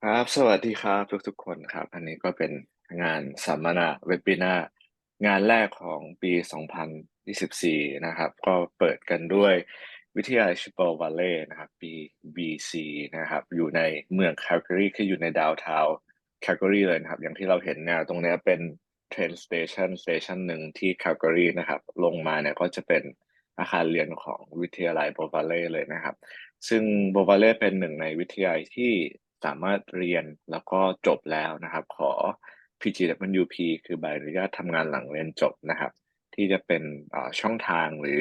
ครับสวัสดีครับทุกๆคนครับอันนี้ก็เป็นงานสัมมนาเวบินางานแรกของปี2024นะครับก็เปิดกันด้วยวิทยาลัยชิป e วัลเลย์นะครับ BBC นะครับอยู่ในเมืองแคลการีคืออยู่ในดาวน์ทาวน์แคลการีเลยนะครับอย่างที่เราเห็นเนี่ยตรงเนี้ยเป็นเทรนสเตชันหนึ่งที่แคลการีนะครับลงมาเนี่ยก็จะเป็นอาคารเรียนของวิทยาลัยโบวาเล่เลยนะครับ ซึ่งโบวาเล่เป็นหนึ่งในวิทยาลัยที่สามารถเรียนแล้วก็จบแล้วนะครับขอ PGWP คือใบอนุญาตทำงานหลังเรียนจบนะครับที่จะเป็นช่องทางหรือ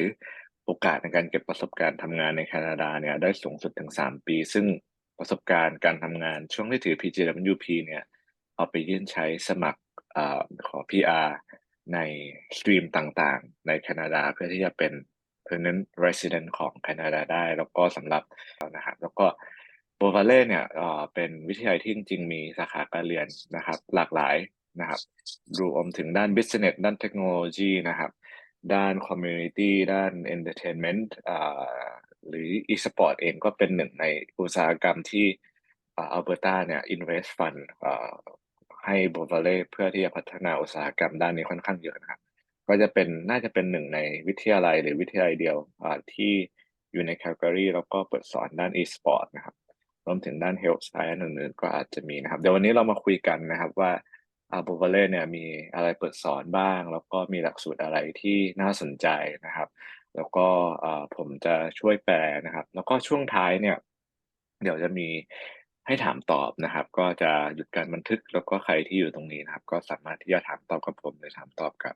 โอกาสในการเก็บประสบการณ์ทำงานในแคนาดาเนี่ยได้สูงสุดถึง3ปีซึ่งประสบการณ์การทำงานช่วงที่ถือ PGWP เนี่ยเอาไปยื่นใช้สมัครขอ PR ในสตรีมต่างๆในแคนาดาเพื่อที่จะเป็น permanent resident ของแคนาดาได้แล้วก็สำหรับนะครับแล้วก็โบวาเล่เนี่ยเป็นวิทยาลัยที่จริงๆมีสาขาการเรียนนะครับหลากหลายนะครับรวมถึงด้าน business ด้านเทคโนโลยีนะครับด้าน community ด้าน entertainment หรือ e-sport เองก็เป็นหนึ่งในอุตสาหกรรมที่อัลเบอร์ตาเนี่ย invest fund ให้โบวาเล่เพื่อที่จะพัฒนาอุตสาหกรรมด้านนี้ค่อนข้างเยอะนะครับ ก็จะเป็นน่าจะเป็นหนึ่งในวิทยาลัยหรือวิทยาลัยเดียวที่อยู่ในแคลการีแล้วก็เปิดสอนด้าน e-sport นะครับรวมถึงด้าน health science อื่นๆก็อาจจะมีนะครับเดี๋ยววันนี้เรามาคุยกันนะครับว่าโบวาเล่เนี่ยมีอะไรเปิดสอนบ้างแล้วก็มีหลักสูตรอะไรที่น่าสนใจนะครับแล้วก็ผมจะช่วยแปลนะครับแล้วก็ช่วงท้ายเนี่ยเดี๋ยวจะมีให้ถามตอบนะครับก็จะหยุดการบันทึกแล้วก็ใครที่อยู่ตรงนี้นะครับก็สามารถที่จะถามตอบกับผมหรือถามตอบกับ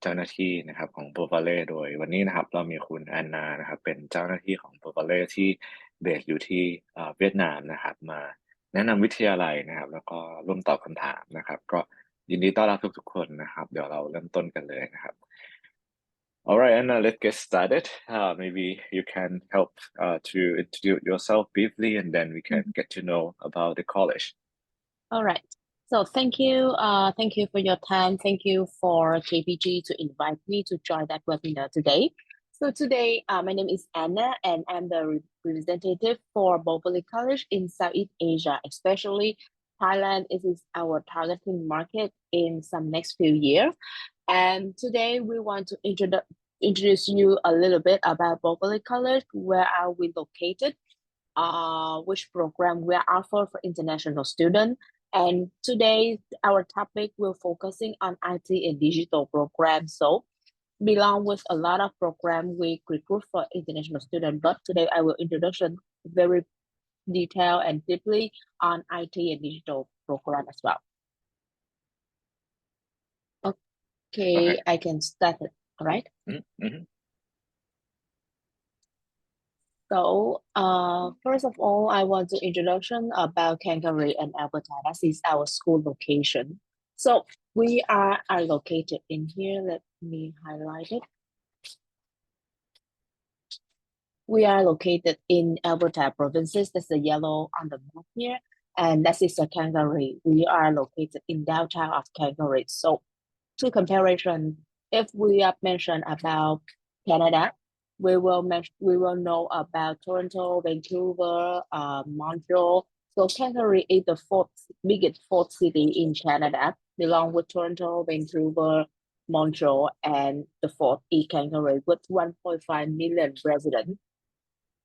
เจ้าหน้าที่นะครับของโ o วาเล่โดยวันนี้นะครับเรามีคุณแอนนานะครับเป็นเจ้าหน้าที่ของโ o วาเล่ที่เบสอยู่ที่เวียดนามนะครับมาแนะนำวิทยาลัยนะครับแล้วก็ร่วมตอบคำถามนะครับก็ยินดีต้อนรับทุกๆคนนะครับเดี๋ยวเราเริ่มต้นกันเลยนะครับ All right, Anna, let's get started. Maybe you can help to introduce yourself briefly, and then we can Mhm. get to know about the college. All right. So thank you for your time. Thank you for KPG to invite me to join that webinar today. So today, my name is Anna, and I'm the representative for Boboli College in Southeast Asia, especially Thailand is our targeting market in some next few years. And today we want to introduce you a little bit about Boboli College, where are we located, which program we are offer for international students. And today our topic will focusing on IT and digital programs. So belong with a lot of program we recruit for international students, but today I will introduction very detailed and deeply on IT and digital program as well. Okay, I can start it, all right? Mm-hmm. So, first of all, I want to introduction about Kangaroo and Alberta. That is our school location. So we are located in here. Let me highlight it. We are located in Alberta provinces. That's the yellow on the map here. And that is a Kangaroo. We are located in downtown of Kangaroo. So to comparison, if we have mentioned about Canada, we will know about Toronto, Vancouver, Montreal. So Calgary is the fourth city in Canada, along with Toronto, Vancouver, Montreal, and the fourth is Calgary with 1.5 million residents.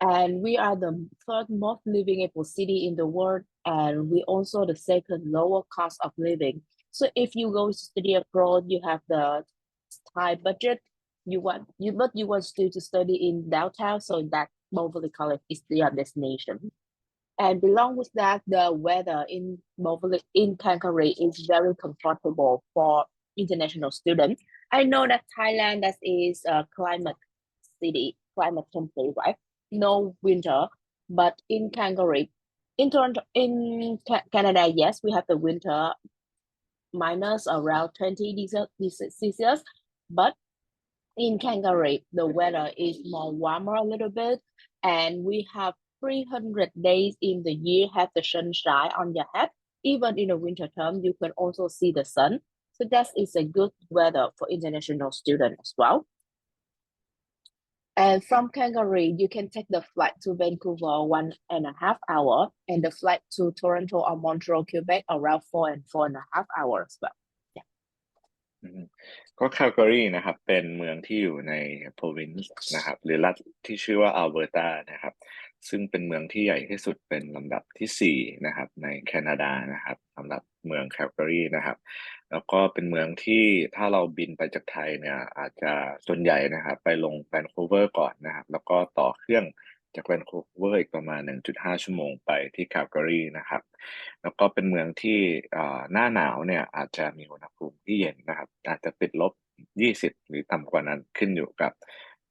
And we are the third most livable city in the world, and we also the second lower cost of living. So if you go to study abroad, you have the high budget. You want still to study in downtown, so that Moberly College is your destination. And along with that, the weather in Calgary is very comfortable for international students. I know that Thailand that is a climate country, right? No winter, but in Calgary, Canada, yes, we have the winter minus around 20 Celsius, but in Calgary, the weather is more warmer a little bit, and we have 300 days in the year have the sunshine on your head. Even in the winter term, you can also see the sun. So that is a good weather for international students as well. And from Calgary, you can take the flight to Vancouver 1.5 hours, and the flight to Toronto or Montreal, Quebec around 4.5 hours. But อืมก็แคลการีนะครับเป็นเมืองที่อยู่ใน province นะครับหรือรัฐที่ชื่อว่าอัลเบอร์ตานะครับซึ่งเป็นเมืองที่ใหญ่ที่สุดเป็นลำดับที่สี่นะครับในแคนาดานะครับสำหรับเมืองแคลการีนะครับแล้วก็เป็นเมืองที่ถ้าเราบินไปจากไทยเนี่ยอาจจะส่วนใหญ่นะครับไปลงแวนคูเวอร์ก่อนนะครับแล้วก็ต่อเครื่องจากแวนคูเวอร์อีกประมาณ 1.5 ชั่วโมงไปที่แคลการีนะครับ แล้วก็เป็นเมืองที่หน้าหนาวเนี่ยอาจจะมีอุณหภูมิที่เย็นนะครับอาจจะติดลบ20หรือต่ำกว่านั้นขึ้นอยู่กับ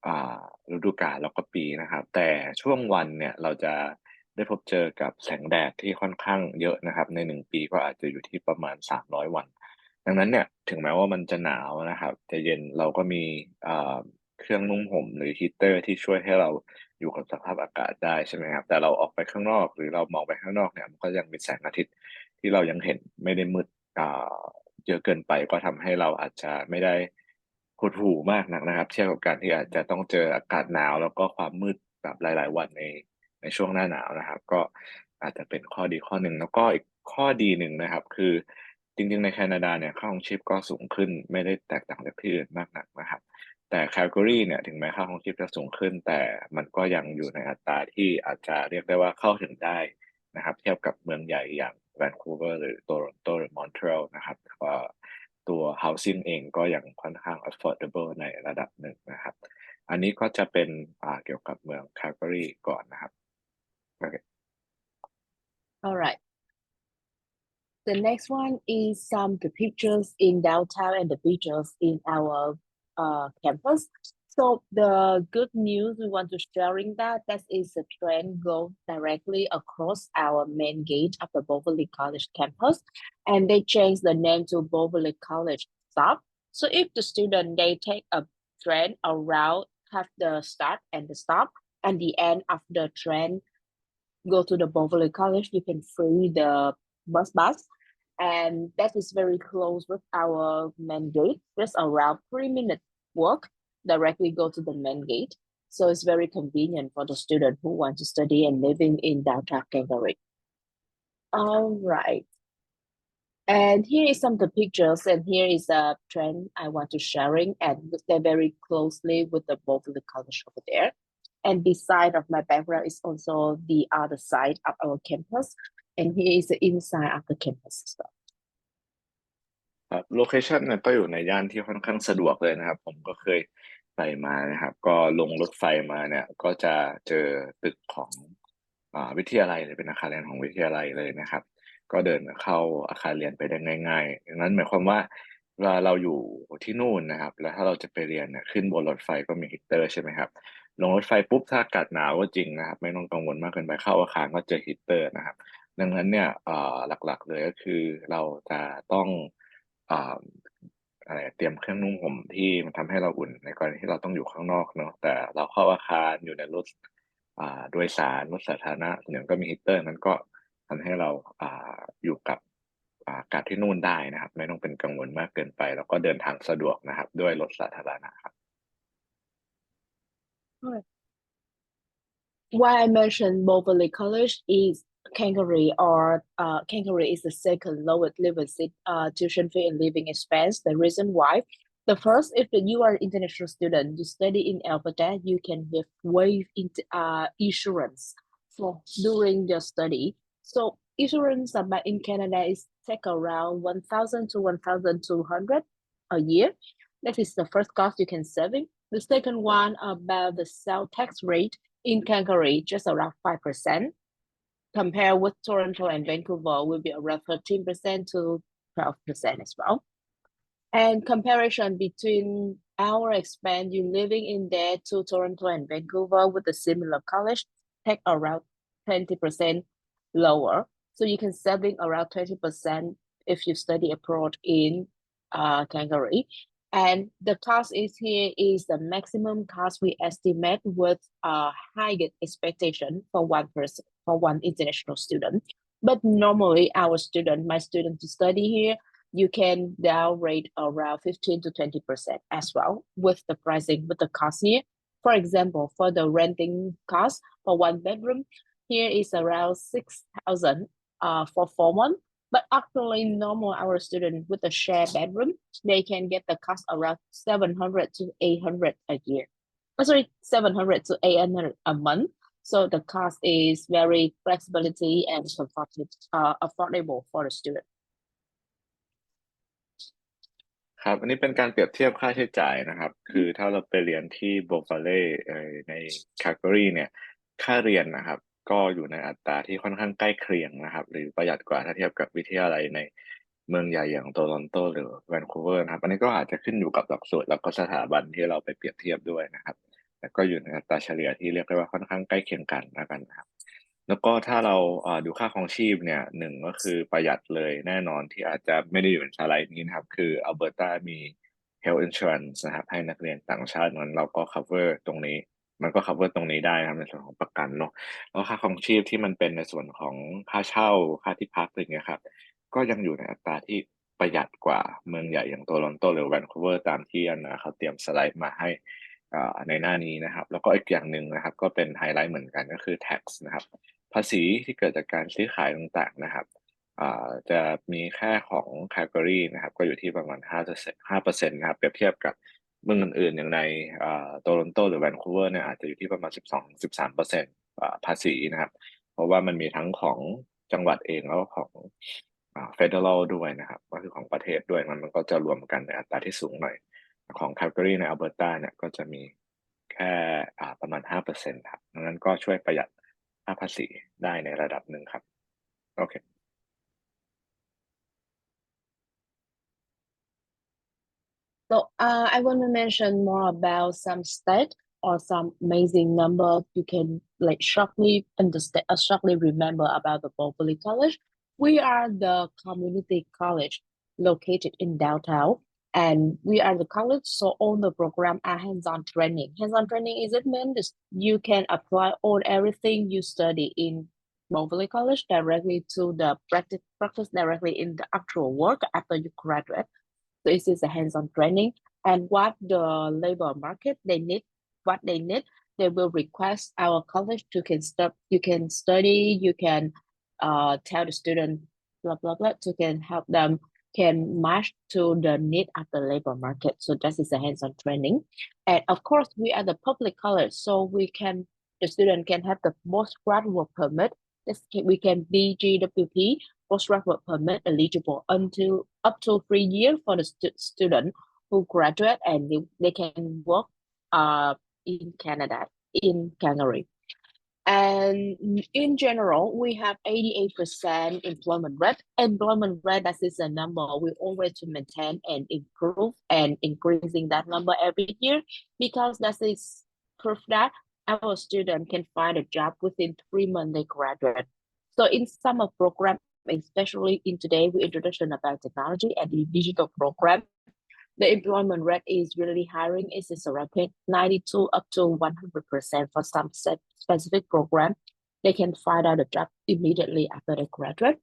อ่าฤดูกาลแล้วก็ปีนะครับแต่ช่วงวันเนี่ยเราจะได้พบเจอกับแสงแดดที่ค่อนข้างเยอะนะครับใน1 ปีก็อาจจะอยู่ที่ประมาณ300วันดังนั้นเนี่ยถึงแม้ว่ามันจะหนาวนะครับจะเย็นเราก็มีเครื่องนุ่งห่มหรือฮีตเตอร์ที่ช่วยให้เราอยู่กับสภาพอากาศได้ใช่ไหมครับแต่เราออกไปข้างนอกหรือเรามองไปข้างนอกเนี่ยมันก็ยังมีแสงอาทิตย์ที่เรายังเห็นไม่ได้มืดอ่าเยอะเกินไปก็ทำให้เราอาจจะไม่ได้หดหู่มากนักนะครับเทียบกับการที่อาจจะต้องเจออากาศหนาวแล้วก็ความมืดแบบหลายๆวันในช่วงหน้าหนาวนะครับก็อาจจะเป็นข้อดีข้อหนึ่งแล้วก็อีกข้อดีหนึ่งนะครับคือจริงๆในแคนาดาเนี่ยค่าครองชีพก็สูงขึ้นไม่ได้แตกต่างจากที่อื่นมากนักนะครับ แต่แคลการีเนี่ยถึงแม้ค่าครองชีพจะสูงขึ้นแต่มันก็ยังอยู่ในอัตราที่อาจจะเรียกได้ว่าเข้าถึงได้นะครับเทียบกับเมืองใหญ่อย่างแวนคูเวอร์หรือโตรอนโตหรือมอนทรีออลนะครับตัว housing เองก็ยังค่อนข้าง affordable ในระดับหนึ่งนะครับอันนี้ก็จะเป็นเกี่ยวกับเมืองแคลการีก่อนนะครับโอเค all right. The next one is some of the pictures in downtown and the pictures in our campus. So the good news we want to sharing that is the train go directly across our main gate of the Beverly College campus, and they changed the name to Beverly College Stop. So if the student they take a train around have the start and the stop, and the end of the train go to the Beverly College, you can free the bus, and that is very close with our main gate, just around 3 minutes walk directly go to the main gate. So it's very convenient for the student who want to study and living in downtown Calgary. All right. And here is some of the pictures, and here is a trend I want to sharing, and they're very closely with the Beverly College over there. And beside of my background is also the other side of our campus, and here is the inside of the campus as well. ครับโลเคชันเนี่ยก็อยู่ในย่านที่ค่อนข้างสะดวกเลยนะครับผมก็เคยไปมานะครับก็ลงรถไฟมาเนี่ยก็จะเจอตึกของวิทยาลัยหรือเป็นอาคารเรียนของวิทยาลัยเลยนะครับก็เดินเข้าอาคารเรียนไปได้ง่ายๆดังนั้นหมายความว่าเวลาเราอยู่ที่นู่นนะครับแล้วถ้าเราจะไปเรียนเนี่ยขึ้นบนรถไฟก็มีฮีตเตอร์ใช่ไหมครับลงรถไฟปุ๊บถ้าอากาศหนาวก็จริงนะครับไม่ต้องกังวลมากเกินไปเข้าอาคารก็เจอฮีตเตอร์นะครับดังนั้นเนี่ยหลักๆเลยก็คือเราจะต้องอะไรเตรียมเครื่องนุ่งห่มที่มันทำให้เราอุ่นในกรณีที่เราต้องอยู่ข้างนอกเนาะแต่เราเข้าอาคารอยู่ในรถโดยสารรถสาธารณะส่วนใหญ่ก็มีฮีตเตอร์นั้นก็ทำให้เราอยู่กับอากาศที่นู่นได้นะครับไม่ต้องเป็นกังวลมากเกินไปแล้วก็เดินทางสะดวกนะครับด้วยรถสาธารณะครับ Why I mentioned Beverly College is Calgary is the second lowest tuition fee and living expense. The reason why, the first, if you are an international student, you study in Alberta, you can have waive insurance for during your study. So insurance in Canada is take around 1,000 to 1,200 a year. That is the first cost you can saving. The second one about the sales tax rate in Calgary, just around 5%. Compared with Toronto and Vancouver, will be around 13% to 12% as well. And comparison between our expense you living in there to Toronto and Vancouver with a similar college, take around 20% lower. So you can saving around 20% if you study abroad in Calgary. And the cost is here is the maximum cost we estimate with a high expectation for one person, for one international student. But normally my student to study here, you can down rate around 15 to 20% as well with the pricing, with the cost here. For example, for the renting cost for one bedroom, here is around 6,000 for 4 months. But actually, normal our student with a shared bedroom, they can get the cost around 700 to 800 a year. Sorry, 700 to 800 a month. So the cost is very flexibility and affordable for the student. ครับอันนี้เป็นการเปรียบเทียบค่าใช้จ่ายนะครับคือถ้าเราไปเรียนที่โบฟาเล่ในแคลการีเนี่ยค่าเรียนนะครับก็อยู่ในอัตราที่ค่อนข้างใกล้เคียงนะครับหรือประหยัดกว่าถ้าเทียบกับวิทยาลัยในเมืองใหญ่อย่างโตรอนโตหรือแวนคูเวอร์นะครับอันนี้ก็อาจจะขึ้นอยู่กับหลักสูตรแล้วก็สถาบันที่เราไปเปรียบเทียบด้วยนะครับแต่ก็อยู่ในอัตราเฉลี่ยที่เรียกได้ว่าค่อนข้างใกล้เคียงกันแล้วกันนะครับ แล้วก็ถ้าเราดูค่าครองชีพเนี่ยหนึ่งก็คือประหยัดเลยแน่นอนที่อาจจะไม่ได้อยู่ในสไลด์นี้นะครับคืออัลเบอร์ตามี health insurance นะครับให้นักเรียนต่างชาติมันเราก็ cover ตรงนี้มันก็ cover ตรงนี้ได้นะครับในส่วนของประกันเนาะแล้วค่าครองชีพที่มันเป็นในส่วนของค่าเช่าค่าที่พักอะไรเงี้ยครับก็ยังอยู่ในอัตราที่ประหยัดกว่าเมืองใหญ่อย่างโตรอนโตหรือแวนคูเวอร์ตามที่อันนะเขาเตรียมสไลด์มาให้ในหน้านี้นะครับแล้วก็อีกอย่างหนึ่งนะครับก็เป็นไฮไลท์เหมือนกันก็คือ tax นะครับ ภาษีที่เกิดจากการซื้อขายต่างๆนะครับจะมีแค่ของแคลการีนะครับก็อยู่ที่ประมาณ5%นะครับเปรียบเทียบกับเมืองอื่นๆอย่างในโตรอนโตหรือแวนคูเวอร์เนี่ยอาจจะอยู่ที่ประมาณ12-13%ภาษีนะครับเพราะว่ามันมีทั้งของจังหวัดเองแล้วก็ของfederal ด้วยนะครับก็คือของประเทศด้วยมันก็จะรวมกันในอัตราที่สูงหน่อยของแคลการีในอัลเบอร์ตาเนี่ยก็จะมีแค่ประมาณ5%ครับดังนั้นก็ช่วยประหยัดค่าภาษีได้ในระดับหนึ่งครับโอเค So I want to mention more about some stat or some amazing number you can like shortly understand, shortly remember about the Berkeley College. We are the community college located in downtown, and we are the college, so all the program are hands-on training. Hands-on training is it meant you can apply all everything you study in Berkeley College directly to the practice directly in the actual work after you graduate. So this is a hands-on training, and what the labor market they need, what they need, they will request our college to can start. You can study. You can tell the student blah blah blah to can help them can match to the need of the labor market. So that is a hands-on training, and of course we are the public college, so we can the student can have the postgraduate permit. We can BGWP postgraduate permit eligible until up to 3 years for the student who graduate and they can work in Canada, in Calgary. And in general, we have 88% employment rate. Employment rate, that is a number we always to maintain and improve and increasing that number every year because that is proof that our student can find a job within 3 months they graduate. So in summer program, especially in today, we introduction about technology and the digital program. The employment rate is really hiring is around 92 up to 100% for some specific program. They can find out a job immediately after they graduate.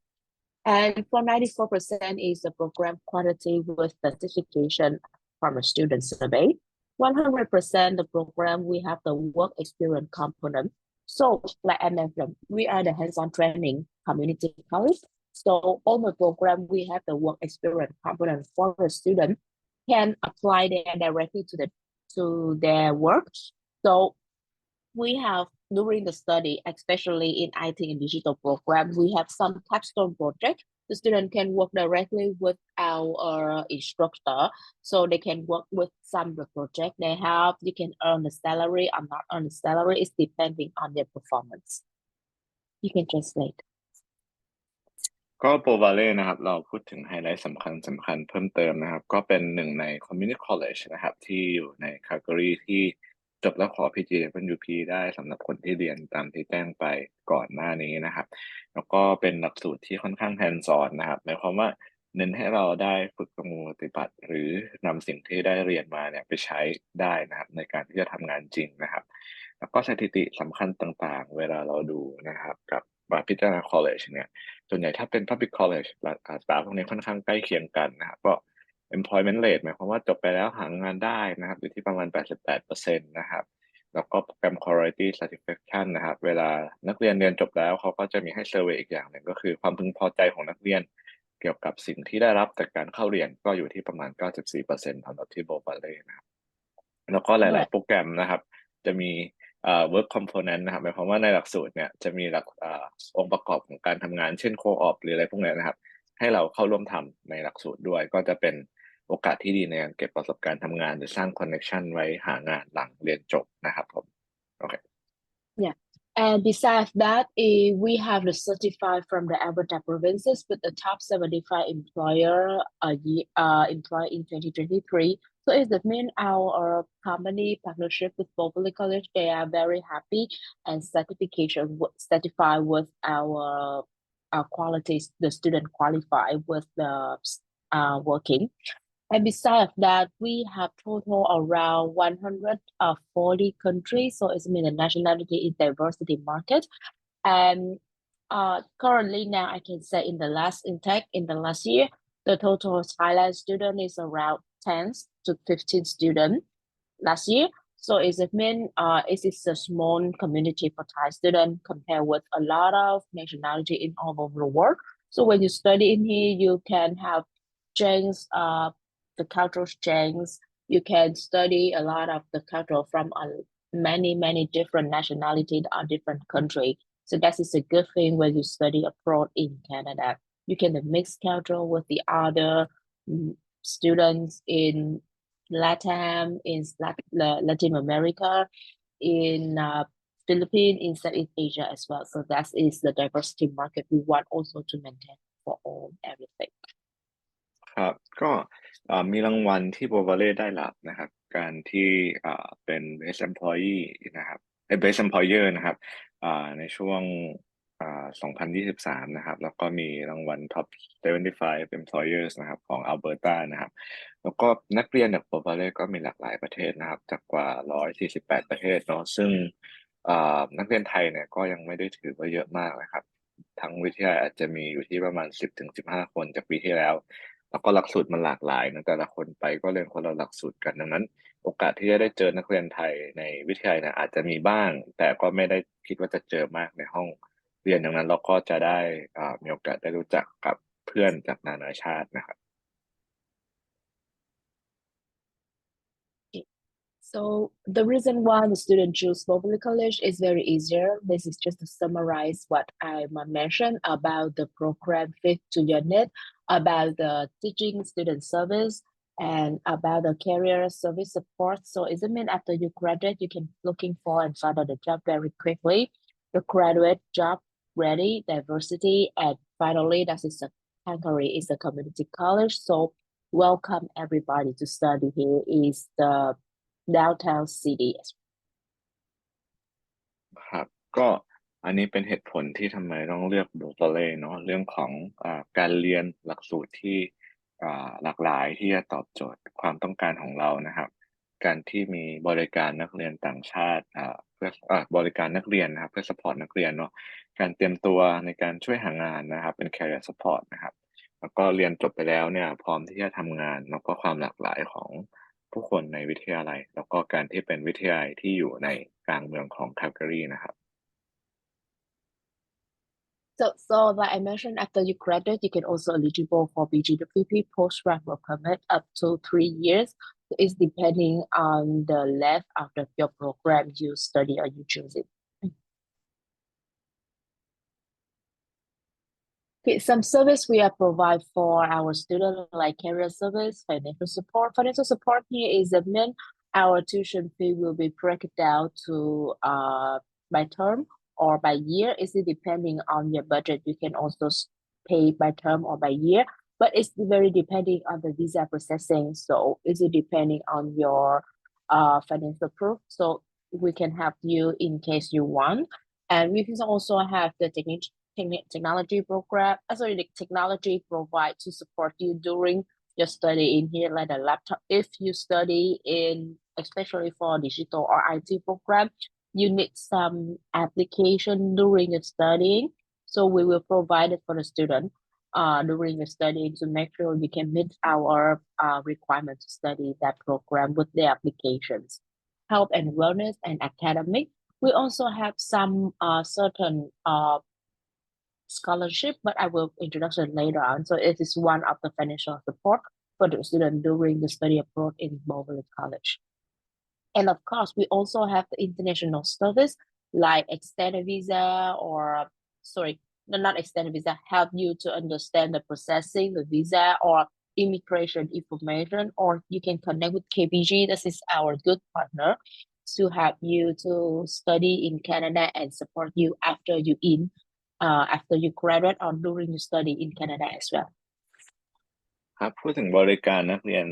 And for 94% is the program quality with certification from a student survey. 100% the program we have the work experience component. So like I mentioned, we are the hands-on training community college. So all the program we have the work experience component for the student can apply there directly to their work. So we have during the study, especially in IT and digital program, we have some capstone project. The student can work directly with our instructor, so they can work with some of the project they have. You can earn the salary or not earn the salary. It's depending on their performance. You can translate. ก็โปรวาเล่นะครับเราพูดถึงไฮไลท์สำคัญเพิ่มเติมนะครับก็เป็นหนึ่งใน Community College นะครับที่อยู่ใน Calgary ที่จบแล้วขอ PGWP ได้สำหรับคนที่เรียนตามที่แจ้งไปก่อนหน้านี้นะครับแล้วก็เป็นหลักสูตรที่ค่อนข้าง hands on นะครับหมายความว่าเน้นให้เราได้ฝึกลงมือปฏิบัติ หรือนำสิ่งที่ได้เรียนมาเนี่ยไปใช้ได้นะครับในการที่จะทำงานจริงนะครับแล้วก็สถิติสำคัญต่างๆเวลาเราดูนะครับกับพิจารณา college เนี่ยส่วนใหญ่ถ้าเป็น public college อัตราพวกนี้ค่อนข้างใกล้เคียงกันนะครับก็ employment rate หมายความว่าจบไปแล้วหางานได้นะครับอยู่ที่ประมาณ 88% นะครับ แล้วก็โปรแกรม Quality Satisfaction นะครับเวลานักเรียนเรียนจบแล้วเขาก็จะมีให้เซอร์เวย์อีกอย่างหนึ่งก็คือความพึงพอใจของนักเรียนเกี่ยวกับสิ่งที่ได้รับจากการเข้าเรียนก็อยู่ที่ประมาณ 94%สำหรับที่โบปาเล่นะครับแล้วก็หลาย Right. ๆ โปรแกรมนะครับจะมีwork component นะครับหมายความว่าในหลักสูตรเนี่ยจะมีหลักองค์ประกอบของการทำงานเช่น co-op หรืออะไรพวกนี้นะครับให้เราเข้าร่วมทำในหลักสูตรด้วยก็จะเป็นโอกาสที่ดีในการเก็บประสบการณ์ทำงานหรือสร้าง connection ไว้หางานหลังเรียนจบนะครับผมโอเค Yeah. And besides that, we have the certified from the Alberta provinces with the top 75 employer in 2023. So it that mean our company partnership with Bowley College, they are very happy and certified with our qualities, the student qualified with the working. And besides that, we have total around 140 countries. So it's mean the nationality is diversity market. And currently now I can say in the last intake, in the last year, the total Thailand student is around 10 to 15 students last year. So it's mean it is a small community for Thai students compared with a lot of nationality in all over the world. So when you study in here, you can have change the cultural change. You can study a lot of the culture from many different nationalities or different country. So that is a good thing when you study abroad in Canada. You can mix culture with the other students in Latin, in Latin America, in Philippines, in Southeast Asia as well. So that is the diversity market we want also to maintain for all everything. ครับก็มีรางวัลที่โบวาเล่ได้รับนะครับการที่เป็น Best Employee นะครับBest Employer นะครับในช่วง2023นะครับแล้วก็มีรางวัล Top 75 Employers นะครับของอัลเบอร์ตานะครับแล้วก็นักเรียนจากโบวาเล่ก็มีหลากหลายประเทศนะครับจากกว่า148ประเทศเนาะซึ่งนักเรียนไทยเนี่ยก็ยังไม่ได้ถือว่าเยอะมากนะครับทั้งวิทยาลัยอาจจะมีอยู่ที่ประมาณ10 ถึง 15 คนจากปีที่แล้วแล้วก็หลักสูตรมันหลากหลายนะแต่ละคนไปก็เรียนคนละหลักสูตรกันดังนั้นโอกาสที่จะได้เจอนักเรียนไทยในวิทยาลัยเนี่ยอาจจะมีบ้างแต่ก็ไม่ได้คิดว่าจะเจอมากในห้องเรียนดังนั้นเราก็จะได้มีโอกาสได้รู้จักกับเพื่อนจากนานาชาตินะครับ So the reason why the student choose Bowley College is very easier. This is just to summarize what I mentioned about the program fit to your need, about the teaching student service, and about the career service support. So it mean after you graduate, you can looking for and find out the job very quickly. The graduate job ready, diversity, and finally that is a Hungary is a community college. So welcome everybody to study here is the downtown city. ครับก็อันนี้เป็นเหตุผลที่ทำไมต้องเลือกโบโตเล่เนาะเรื่องของการเรียนหลักสูตรที่หลากหลายที่จะตอบโจทย์ความต้องการของเรานะครับการที่มีบริการนักเรียนต่างชาติเพื่อบริการนักเรียนนะครับเพื่อ support นักเรียนเนาะการเตรียมตัวในการช่วยหางานนะครับเป็น career support นะครับแล้วก็เรียนจบไปแล้วเนี่ยพร้อมที่จะทำงานแล้วก็ความหลากหลายของผู้คนในวิทยาลัยแล้วก็การที่เป็นวิทยาลัยที่อยู่ในกลางเมืองของแคลการีนะครับ So like I mentioned, after you graduate, you can also eligible for PGWP post-grad work permit up to 3 years. It's depending on the length of your program you study or you choose it. Okay, some service we are provide for our students like career service, financial support. Financial support here is the main. Our tuition fee will be broken down to by term or by year. Is it depending on your budget? You can also pay by term or by year, but it's very depending on the visa processing. So is it depending on your financial proof? So we can help you in case you want, and we can also have the technology program. Sorry, the technology provide to support you during your study in here, like a laptop. If you study in, especially for digital or IT program, you need some application during your studying. So we will provide it for the student during the studying to make sure we can meet our requirement to study that program with the applications. health and wellness and academic. We also have some certain scholarship, but I will introduction later on. So it is one of the financial support for the student during the study abroad in Bowling College. And of course, we also have the international service like extended visa or not extended visa, help you to understand the processing the visa or immigration information, or you can connect with KPG. This is our good partner to help you to study in Canada and support you after you graduate or during your study in Canada as well. ครับพูดถึงบริการนักเรียน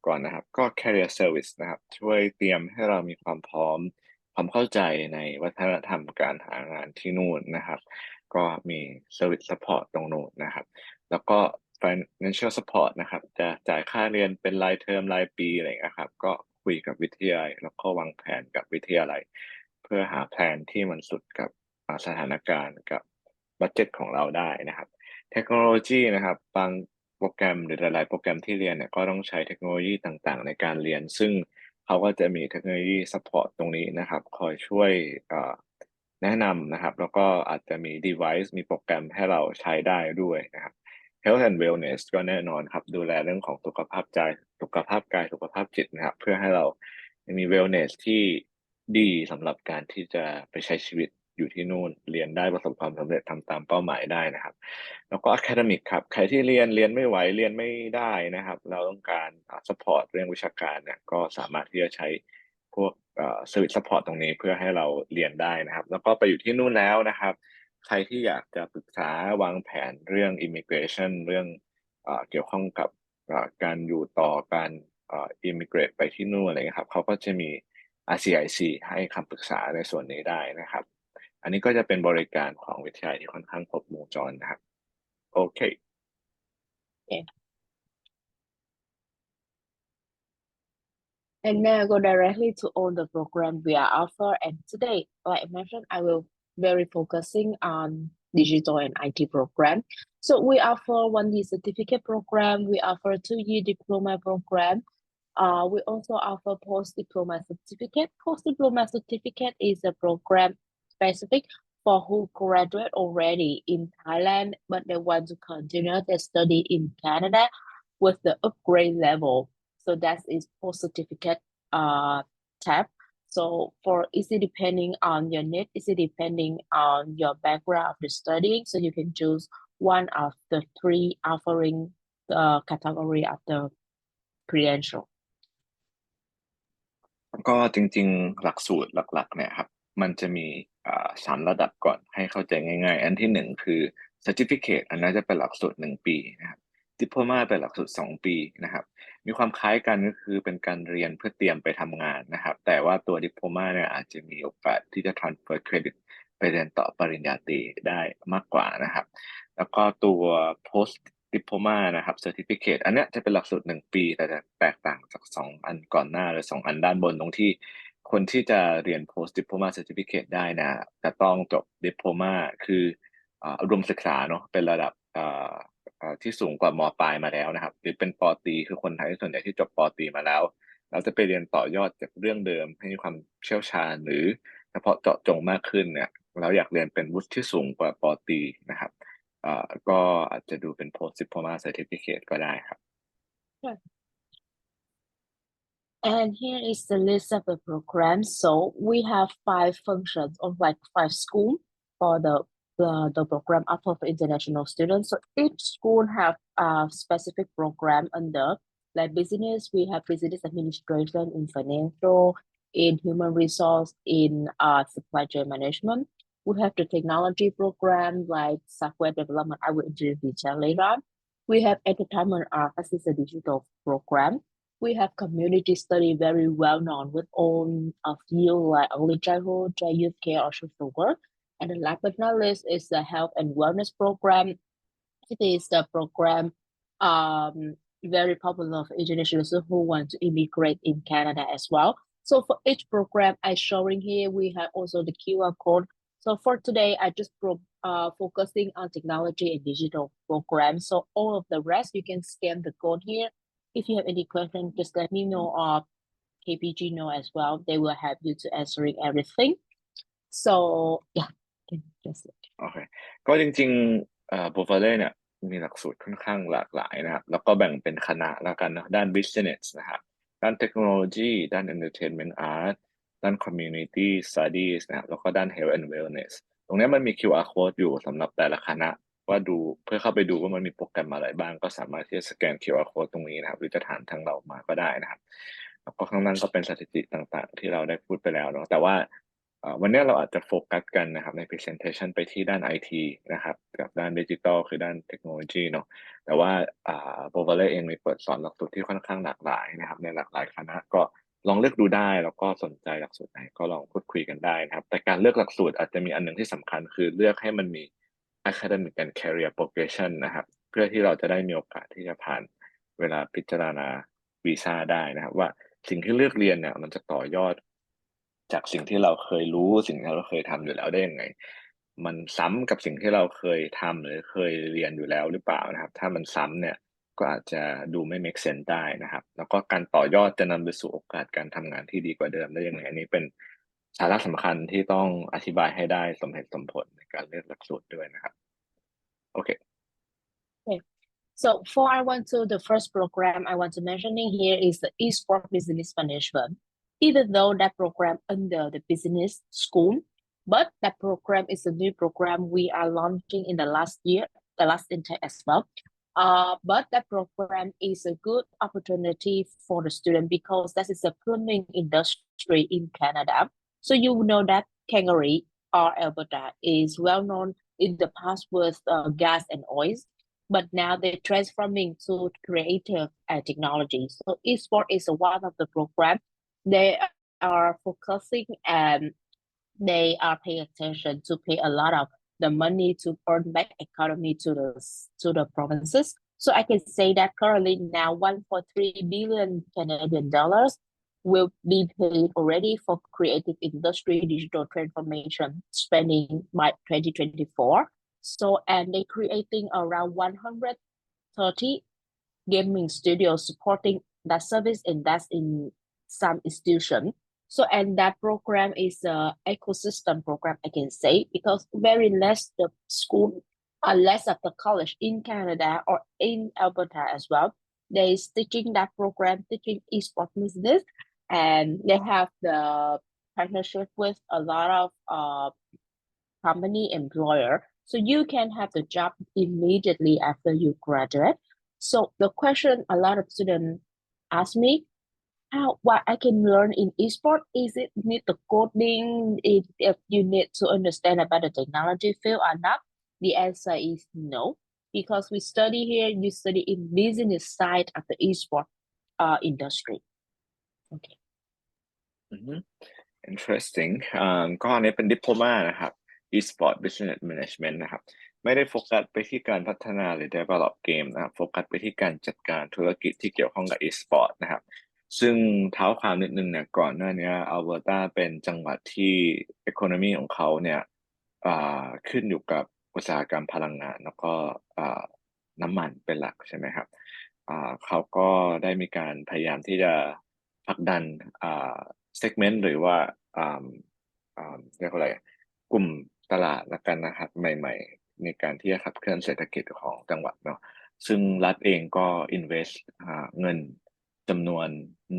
ก่อนนะครับก็ career service นะครับช่วยเตรียมให้เรามีความพร้อมความเข้าใจในวัฒนธรรมการหางานที่นู่นนะครับก็มี service support ตรงนู้นนะครับแล้วก็ financial support นะครับจะจ่ายค่าเรียนเป็นรายเทอมรายปีอะไรอย่างเงี้ยครับก็คุยกับวิทยาลัยแล้วก็วางแผนกับวิทยาลัยเพื่อหาแผนที่มันสุดกับสถานการณ์กับบัดเจ็ตของเราได้นะครับเทคโนโลยีนะครับบางโปรแกรมหรือหลายๆโปรแกรมที่เรียนเนี่ยก็ต้องใช้เทคโนโลยีต่างๆในการเรียนซึ่งเขาก็จะมีเทคโนโลยี support ตรงนี้นะครับคอยช่วยแนะนำนะครับแล้วก็อาจจะมี device มีโปรแกรมให้เราใช้ได้ด้วยนะครับ Health and Wellness ก็แน่นอนครับดูแลเรื่องของสุขภาพใจสุขภาพกายสุขภาพจิตนะครับเพื่อให้เรามี wellness ที่ดีสำหรับการที่จะไปใช้ชีวิตอยู่ที่นู่นเรียนได้ประสบความสำเร็จทำตามเป้าหมายได้นะครับแล้วก็ academic ครับใครที่เรียนไม่ไหวเรียนไม่ได้นะครับเราต้องการ support เรื่องวิชาการเนี่ยก็สามารถที่จะใช้พวกservice support ตรงนี้เพื่อให้เราเรียนได้นะครับแล้วก็ไปอยู่ที่นู่นแล้วนะครับใครที่อยากจะปรึกษาวางแผนเรื่อง immigration เรื่องเกี่ยวข้องกับการอยู่ต่อการimmigrate ไปที่นู่นอะไรเงี้ยครับเขาก็จะมี RCIC ให้คำปรึกษาในส่วนนี้ได้นะครับอันนี้ก็จะเป็นบริการของวิทยาลัยที่ค่อนข้างครบวงจรนะครับโอเค Okay. And now go directly to all the program we are offer. And today, like I mentioned, I will very focusing on digital and IT program. So we offer 1-year certificate program. We offer 2-year diploma program. We also offer post-diploma certificate. Post-diploma certificate is a program specific for who graduate already in Thailand, but they want to continue their study in Canada with the upgrade level. So that is post certificate tab. So is it depending on your need? Is it depending on your background of the studying? So you can choose one of the 3 offering the category of the credential. ก็จริงๆหลักสูตรหลักๆเนี่ยครับมันจะมี3 ระดับก่อนให้เข้าใจง่ายๆอันที่1คือ Certificate อันนั้นจะเป็นหลักสูตร1 ปีนะครับ Diploma เป็นหลักสูตร2 ปีนะครับมีความคล้ายกันก็คือเป็นการเรียนเพื่อเตรียมไปทำงานนะครับแต่ว่าตัว Diploma เนี่ยอาจจะมีโอกาสที่จะ transfer credit ไปเรียนต่อปริญญาตรีได้มากกว่านะครับแล้วก็ตัว Post Diploma นะครับ Certificate อันเนี้ยจะเป็นหลักสูตร1 ปีแต่จะแตกต่างจาก2 อันก่อนหน้าหรือ2 อันด้านบนตรงที่คนที่จะเรียน Post Diploma Certificate ได้นะจะต้องจบ Diploma คืออุดมศึกษาเนาะเป็นระดับที่สูงกว่าม.ปลายมาแล้วนะครับหรือเป็นป.ตรีคือคนไทยส่วนใหญ่ที่จบป.ตรีมาแล้วเราจะไปเรียนต่อยอดจากเรื่องเดิมให้มีความเชี่ยวชาญหรือเฉพาะเจาะจงมากขึ้นเนี่ยเราอยากเรียนเป็นวุฒิที่สูงกว่าป.ตรีนะครับก็อาจจะดูเป็น Post Diploma Certificate ก็ได้ครับ Sure. And here is the list of the programs. So we have 5 functions of like 5 schools for the program offered for international students. So each school have a specific program under like business. We have business administration in financial, in human resource, in supply chain management. We have the technology program like software development. I will introduce detail later on. We have entertainment art as is a digital program. We have community study very well known with own field like early childhood, child youth care, or social work. And the last but not least is the health and wellness program. It is the program very popular for internationals who want to immigrate in Canada as well. So for each program I showing here, we have also the QR code. So for today, I just focusing on technology and digital programs. So all of the rest, you can scan the code here. If you have any questions, just let me know or KPG know as well. They will help you to answering everything. So yeah, can just โอเคก็จริงๆโปรไฟล์เนี่ยมีหลักสูตรค่อนข้างหลากหลายนะครับแล้วก็แบ่งเป็นคณะแล้วกันนะด้าน business นะครับด้านเทคโนโลยีด้าน entertainment art ด้าน community studies นะครับแล้วก็ด้าน health and wellness ตรงนี้มันมี QR code อยู่สำหรับแต่ละคณะว่าดูเพื่อเข้าไปดูว่ามันมีโปรแกรมอะไรบ้างก็สามารถที่จะสแกน QR code ตรงนี้นะครับหรือจะถามทางเรามาก็ได้นะครับแล้วก็ข้างล่างก็เป็นสถิติต่างๆ ที่เราได้พูดไปแล้วเนาะแต่ว่าวันนี้เราอาจจะโฟกัสกันนะครับใน presentation ไปที่ด้าน IT นะครับกับด้านดิจิทัลคือด้านเทคโนโลยีเนาะแต่ว่าโปรไฟล์เองมีเปิดสอนหลักสูตรที่ค่อนข้างหลากหลายนะครับในหลากหลายคณะก็ลองเลือกดูได้แล้วก็สนใจหลักสูตรไหนก็ลองพูดคุยกันได้นะครับแต่การเลือกหลักสูตรอาจจะมีอันหนึ่งที่สำคัญคือเลือกให้มันมี academic and career progression นะครับเพื่อที่เราจะได้มีโอกาสที่จะผ่านเวลาพิจารณาวีซ่าได้นะครับว่าสิ่งที่เลือกเรียนเนี่ยมันจะต่อยอดจากสิ่งที่เราเคยรู้สิ่งที่เราเคยทำอยู่แล้วได้ยังไงมันซ้ำกับสิ่งที่เราเคยทำหรือเคยเรียนอยู่แล้วหรือเปล่านะครับถ้ามันซ้ำเนี่ยก็อาจจะดูไม่ make sense ได้นะครับแล้วก็การต่อยอดจะนำไปสู่โอกาสการทำงานที่ดีกว่าเดิมได้ยังไงอันนี้เป็นสาระสำคัญที่ต้องอธิบายให้ได้สมเหตุสมผลในการเลือกหลักสูตรด้วยนะครับโอเค okay. So for I want to the first program I want to mentioning here is the Esports Business Management. Even though that program under the business school, but that program is a new program we are launching in the last year, the last intake as well. But that program is a good opportunity for the student because that is a plumbing industry in Canada. So you know that Calgary or Alberta is well known in the past with gas and oils, but now they're transforming to creative technology. So esports is one of the program they are focusing and they are paying attention to pay a lot of the money to earn back economy to the provinces. So I can say that currently now 1.3 billion Canadian dollars will be paid already for creative industry digital transformation spending by 2024. So and they creating around 130 gaming studios supporting that service and that's in some institution. So and that program is a ecosystem program I can say because very less the school less of the college in Canada or in Alberta as well. They teaching that program, teaching esports business, and they have the partnership with a lot of company employer. So you can have the job immediately after you graduate. So the question a lot of students ask me, how what I can learn in esports, is it need the coding, if you need to understand about the technology field or not? The answer is no, because we study here, you study in business side of the esports industry. Okay. Interesting ก็อันนี้เป็น Diploma นะครับ Esports Business Management นะครับไม่ได้โฟกัสไปที่การพัฒนาหรือ develop เกมนะครับโฟกัสไปที่การจัดการธุรกิจที่เกี่ยวข้องกับ Esports นะครับซึ่งเท้าความนิดนึงเนี่ยก่อนหน้านี้อัลเบอร์ตาเป็นจังหวัดที่ economy ของเขาเนี่ยขึ้นอยู่กับอุตสาหกรรมพลังงานแล้วก็น้ำมันเป็นหลักใช่ไหมครับเขาก็ได้มีการพยายามที่จะผลักดันsegment หรือว่าเรียกว่าอะไรกลุ่มตลาดละกันนะครับใหม่ๆในการที่จะขับเคลื่อนเศรษฐกิจของจังหวัดเนาะซึ่งรัฐเองก็ invest เงินจำนวน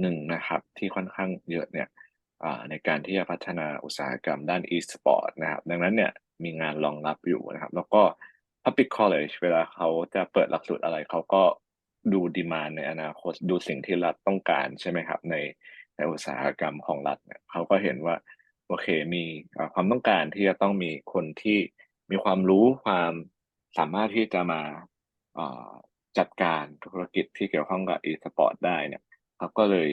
หนึ่งนะครับที่ค่อนข้างเยอะเนี่ยในการที่จะพัฒนาอุตสาหกรรมด้าน e-sport นะครับดังนั้นเนี่ยมีงานรองรับอยู่นะครับแล้วก็ Public College เวลาเขาจะเปิดหลักสูตรอะไรเขาก็ดูดีมานด์ในอนาคตดูสิ่งที่รัฐต้องการใช่ไหมครับในอุตสาหกรรมของรัฐเนี่ยเขาก็เห็นว่าโอเคมีความต้องการที่จะต้องมีคนที่มีความรู้ความสามารถที่จะมาจัดการธุรกิจที่เกี่ยวข้องกับ e-sport ได้เนี่ยเขาก็เลย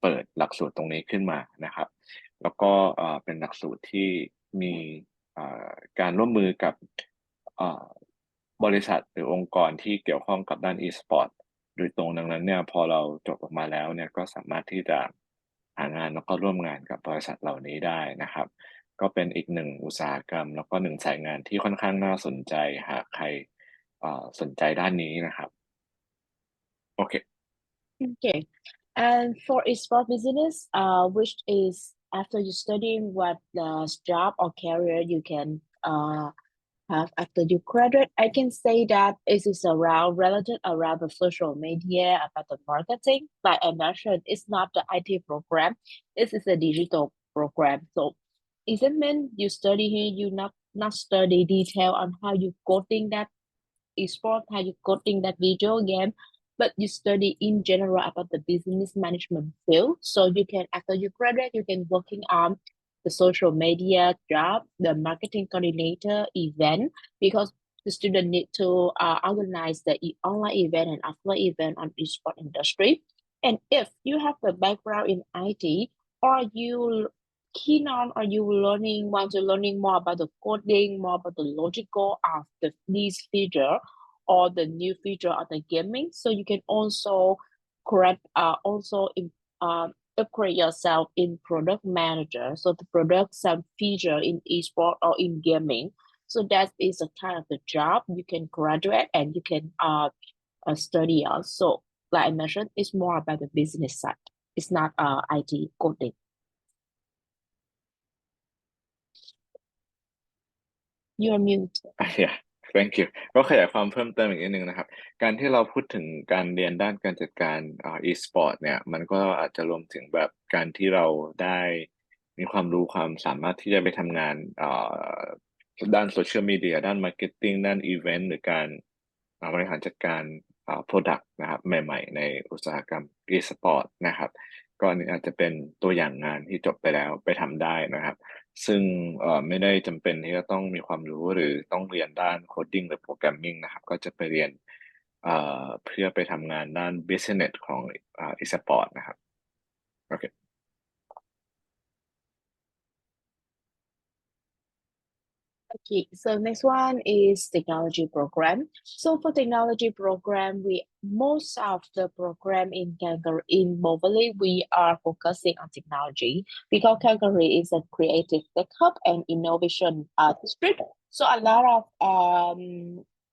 เปิดหลักสูตรตรงนี้ขึ้นมานะครับแล้วก็เป็นหลักสูตรที่มีการร่วมมือกับบริษัทหรือองค์กรที่เกี่ยวข้องกับด้าน e-sport โดยตรงดังนั้นเนี่ยพอเราจบออกมาแล้วเนี่ยก็สามารถที่จะหางานแล้วก็ร่วมงานกับบริษัทเหล่านี้ได้นะครับก็เป็นอีกหนึ่งอุตสาหกรรมแล้วก็หนึ่งสายงานที่ค่อนข้างน่าสนใจหากใครสนใจด้านนี้นะครับโอเค Okay. And for esports business, which is after you studying what the job or career you can have after you graduate, I can say that it is around related around the social media, about the marketing. Like I mentioned, it's not the IT program, this is a digital program. So it doesn't mean you study here, you not study detail on how you coding that esport, how you coding that video game, but you study in general about the business management field. So you can, after you graduate, you can working on the social media job, the marketing coordinator event, because the student need to organize the online event and offline event on esport industry. And if you have the background in IT, or you keen on, or you want to learning more about the coding, more about the logical of these feature or the new feature of the gaming, so you can also correct upgrade yourself in product manager, so to product some feature in esport or in gaming. So that is a kind of the job you can graduate and you can study on. So like I mentioned, it's more about the business side. It's not IT coding. You're mute. Yeah thank you ก็ขยายความเพิ่มเติมอีกนิดนึงนะครับการที่เราพูดถึงการเรียนด้านการจัดการe-sport เนี่ยมันก็อาจจะรวมถึงแบบการที่เราได้มีความรู้ความสามารถที่จะไปทำงานด้านโซเชียลมีเดียด้านมาร์เก็ตติ้งด้านอีเวนต์หรือการบริหารจัดการproduct นะครับใหม่ๆในอุตสาหกรรม e-sport นะครับก็อันนี้อาจจะเป็นตัวอย่างงานที่จบไปแล้วไปทำได้นะครับซึ่งไม่ได้จำเป็นที่จะต้องมีความรู้หรือต้องเรียนด้านโคดดิ้งหรือโปรแกรมมิ่งนะครับก็จะไปเรียนเพื่อไปทำงานด้าน business ของ e-sport นะครับโอเค Okay, so next one is technology program. So for technology program, most of the program in Calgary, in Moberly, we are focusing on technology because Calgary is a creative tech hub and innovation district. So a lot of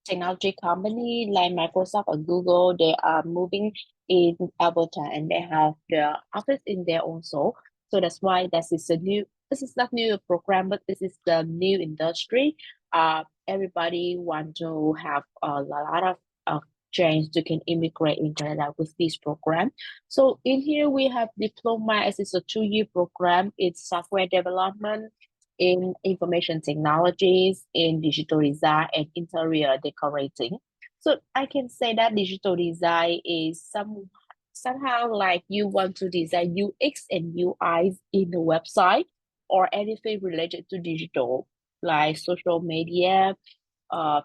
technology company like Microsoft or Google, they are moving in Alberta and they have the office in there also. So that's why this is not new program, but this is the new industry. Everybody want to have a lot of change to can immigrate in Canada with this program. So in here we have diploma as it's a 2-year program. It's software development in information technologies, in digital design and interior decorating. So I can say that digital design is somehow like you want to design UX and UI in the website or anything related to digital, like social media,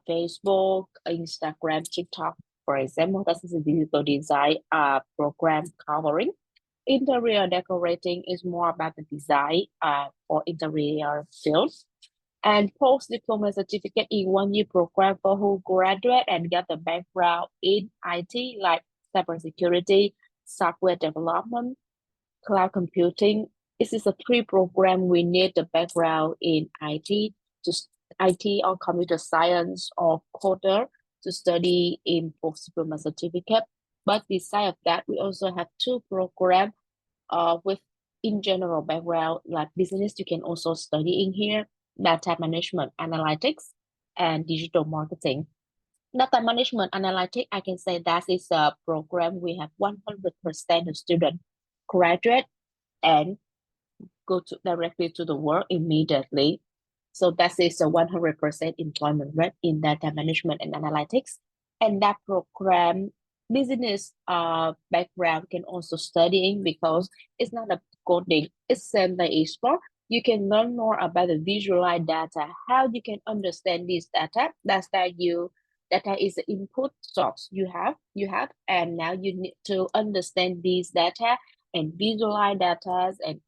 Facebook, Instagram, TikTok, for example. That is a digital design program covering. Interior decorating is more about the design for interior fields. And post-diploma certificate in 1-year program for who graduate and get the background in IT, like cybersecurity, software development, cloud computing. This is a pre-program. We need the background in IT, IT or computer science or coder to study in post-diploma certificate. But besides that, we also have 2 programs with in general background, like business. You can also study in here, data management, analytics, and digital marketing. Data management analytics, I can say that is a program we have 100% of students graduate and go directly to the work immediately. So that is a 100% employment rate in data management and analytics. And that program, business background can also studying because it's not a coding, it's same like eSport. You can learn more about the visualize data, how you can understand this data. Data is the input source you have, and now you need to understand these data and visualize data and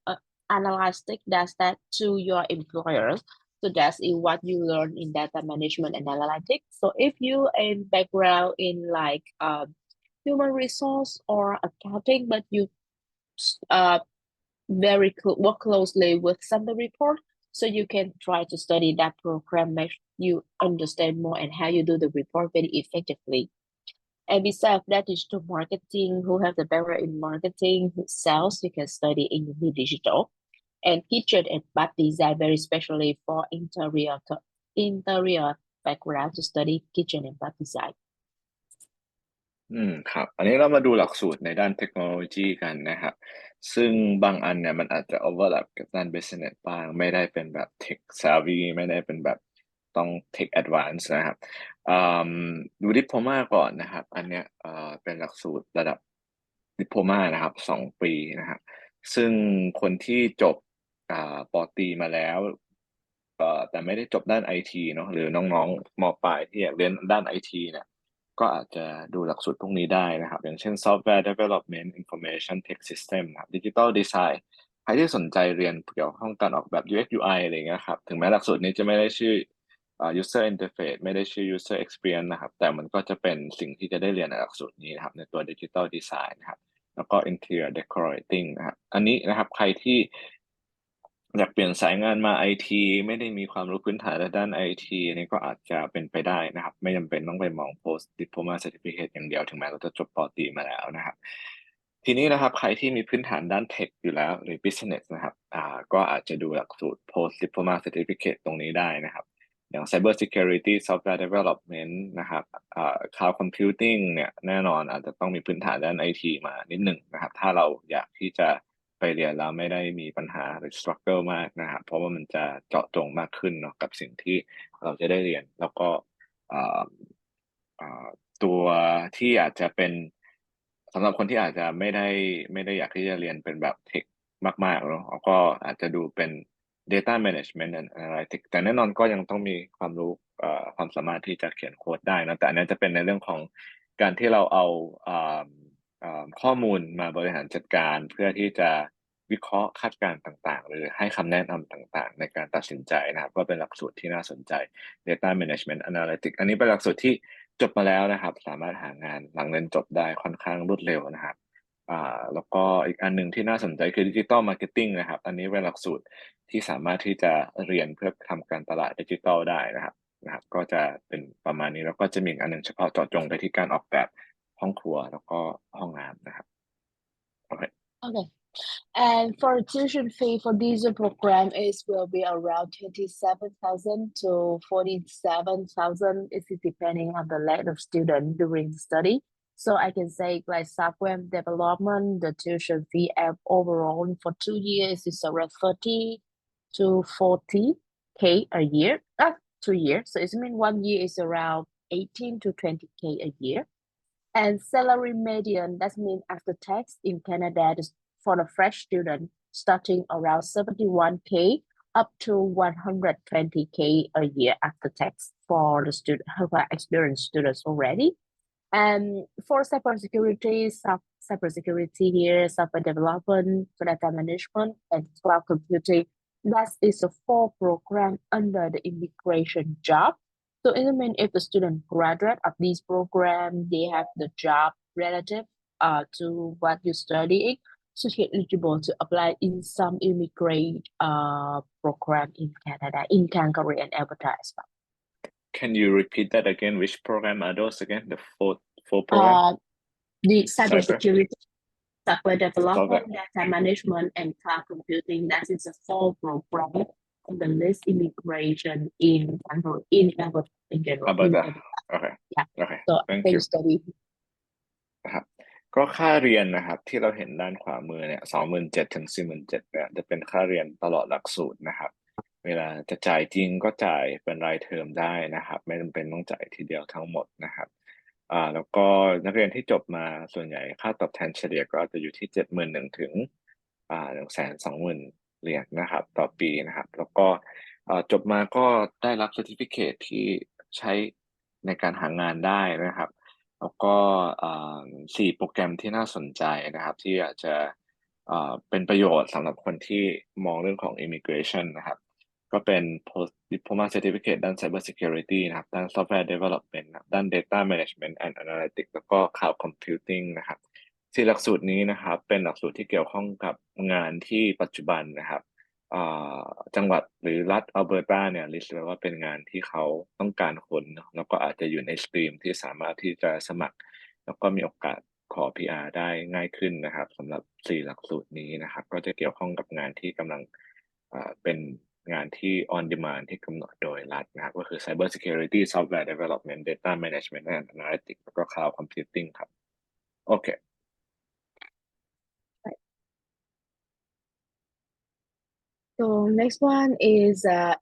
analyze data to your employers. So that's what you learn in data management and analytics. So if you a background in like human resource or accounting, but you work closely with summary report, so you can try to study that program, make you understand more and how you do the report very effectively. And besides that, digital marketing, who have the background in marketing, sales, you can study in the digital. And kitchen and bath design, very specially for interior background to study kitchen and bath design. ครับอันนี้เรามาดูหลักสูตรในด้านเทคโนโลยีกันนะครับซึ่งบางอันเนี่ยมันอาจจะ overlap กับด้าน business บ้างไม่ได้เป็นแบบ tech savvy ไม่ได้เป็นแบบต้อง tech advance นะครับอ่าดู diploma ก่อนนะครับอันเนี้ยเป็นหลักสูตรระดับ diploma นะครับ2 ปีนะครับซึ่งคนที่จบปอตรีมาแล้วแต่ไม่ได้จบด้านไอทีเนาะหรือน้องๆมปลายที่อยากเรียนด้านไอทีเนี่ย ก็อาจจะดูหลักสูตรพวกนี้ได้นะครับอย่างเช่น Software Development Information Tech System นะครับ Digital Design ใครที่สนใจเรียนเกี่ยวข้องการออกแบบ UX UI อะไรอย่างเงี้ยครับถึงแม้หลักสูตรนี้จะไม่ได้ชื่อUser Interface ไม่ได้ชื่อ User Experience นะครับแต่มันก็จะเป็นสิ่งที่จะได้เรียนในหลักสูตรนี้นะครับในตัว Digital Design นะครับแล้วก็ Interior Decorating นะครับอันนี้นะครับใครที่อยากเปลี่ยนสายงานมาไอทีไม่ได้มีความรู้พื้นฐานในด้านไอทีนี่ก็อาจจะเป็นไปได้นะครับไม่จำเป็นต้องไปมอง post diploma certificate อย่างเดียวถึงแม้เราจะจบปอตรีมาแล้วนะครับทีนี้นะครับใครที่มีพื้นฐานด้านเทคอยู่แล้วหรือ business นะครับก็อาจจะดูหลักสูตร post diploma certificate ตรงนี้ได้นะครับอย่าง Cybersecurity Software Development นะครับCloud Computing เนี่ยแน่นอนอาจจะต้องมีพื้นฐานด้านไอทีมานิดหนึ่งนะครับถ้าเราอยากที่จะไปเรียนแล้วไม่ได้มีปัญหาหรือ struggle มากนะครับเพราะว่ามันจะเจาะจงมากขึ้นเนาะกับสิ่งที่เราจะได้เรียนแล้วก็อ่าตัวที่อาจจะเป็นสำหรับคนที่อาจจะไม่ได้อยากที่จะเรียนเป็นแบบเทคมากๆเนาะก็อาจจะดูเป็น Data Management and Analytics แต่แน่นอนก็ยังต้องมีความรู้ความสามารถที่จะเขียนโค้ดได้นะแต่อันนี้จะเป็นในเรื่องของการที่เราเอาข้อมูลมาบริหารจัดการเพื่อที่จะวิเคราะห์คาดการณ์ต่างๆหรือให้คำแนะนำต่างๆในการตัดสินใจนะครับก็เป็นหลักสูตรที่น่าสนใจ Data Management Analytics อันนี้เป็นหลักสูตรที่จบมาแล้วนะครับสามารถหางานหลังเรียนจบได้ค่อนข้างรวดเร็วนะครับแล้วก็อีกอันหนึ่งที่น่าสนใจคือ Digital Marketing นะครับอันนี้เป็นหลักสูตรที่สามารถที่จะเรียนเพื่อทำการตลาดดิจิทัลได้นะครับก็จะเป็นประมาณนี้แล้วก็จะมีอีกอันหนึ่งเฉพาะเจาะจงไปที่การออกแบบห้องครัวแล้วก็ห้องน้ำนะครับโอเค Okay. And for tuition fee for this program is will be around 27,000 to 47,000. It's depending on the level of student during the study. So I can say like software development, the tuition fee overall for 2 years is around 30 to 40K a year. 2 years. So it means 1 year is around 18 to 20K a year. And salary median, that means after tax in Canada, for the fresh student, starting around 71K up to 120K a year after tax for the student who are experienced students already. And for cybersecurity, cybersecurity here, software development, data management, and cloud computing, that is a 4 program under the immigration job. So it means if the student graduate of this program, they have the job relative to what you're studying, so you're eligible to apply in some immigrant program in Canada, in Calgary and Alberta as well. Can you repeat that again? Which program are those again? The four program? The Cyber? cybersecurity, software Software. development, data management, and cloud computing. That is a 4 program on the list immigration in Alberta, in general. Alberta. Okay. Yeah. Okay. So I Thank can you. study. นะครับก็ค่าเรียนนะครับที่เราเห็นด้านขวามือเนี่ย27,000 ถึง 47,000เนี่ยจะเป็นค่าเรียนตลอดหลักสูตรนะครับเวลาจะจ่ายจริงก็จ่ายเป็นรายเทอมได้นะครับไม่จำเป็นต้องจ่ายทีเดียวทั้งหมดนะครับแล้วก็นักเรียนที่จบมาส่วนใหญ่ค่าตอบแทนเฉลี่ยก็จะอยู่ที่71,000 ถึง120,000 เหรียญนะครับต่อปีนะครับแล้วก็จบมาก็ได้รับ certificate ที่ใช้ในการหางานได้นะครับ แล้วก็4 โปรแกรมที่น่าสนใจนะครับที่อาจจะเป็นประโยชน์สำหรับคนที่มองเรื่องของ immigration นะครับก็เป็น Post-Diploma Certificate ด้าน Cybersecurity นะครับด้าน Software Development นะครับด้าน Data Management and Analytics แล้วก็ Cloud Computing นะครับ4 หลักสูตรนี้นะครับเป็นหลักสูตรที่เกี่ยวข้องกับงานที่ปัจจุบันนะครับจังหวัดหรือรัฐอัลเบอร์ตาเนี่ยลิสต์ไว้ว่าเป็นงานที่เขาต้องการคนเนอะแล้วก็อาจจะอยู่ในสตรีมที่สามารถที่จะสมัคร แล้วก็มีโอกาสขอ PR ได้ง่ายขึ้นนะครับสำหรับ4หลักสูตรนี้นะครับก็จะเกี่ยวข้องกับงานที่กำลังเป็นงานที่ on demand ที่กำหนดโดยรัฐนะครับก็คือ Cybersecurity Software Development Data Management and Analytics แล้วก็ Cloud Computing ครับโอเค So next one is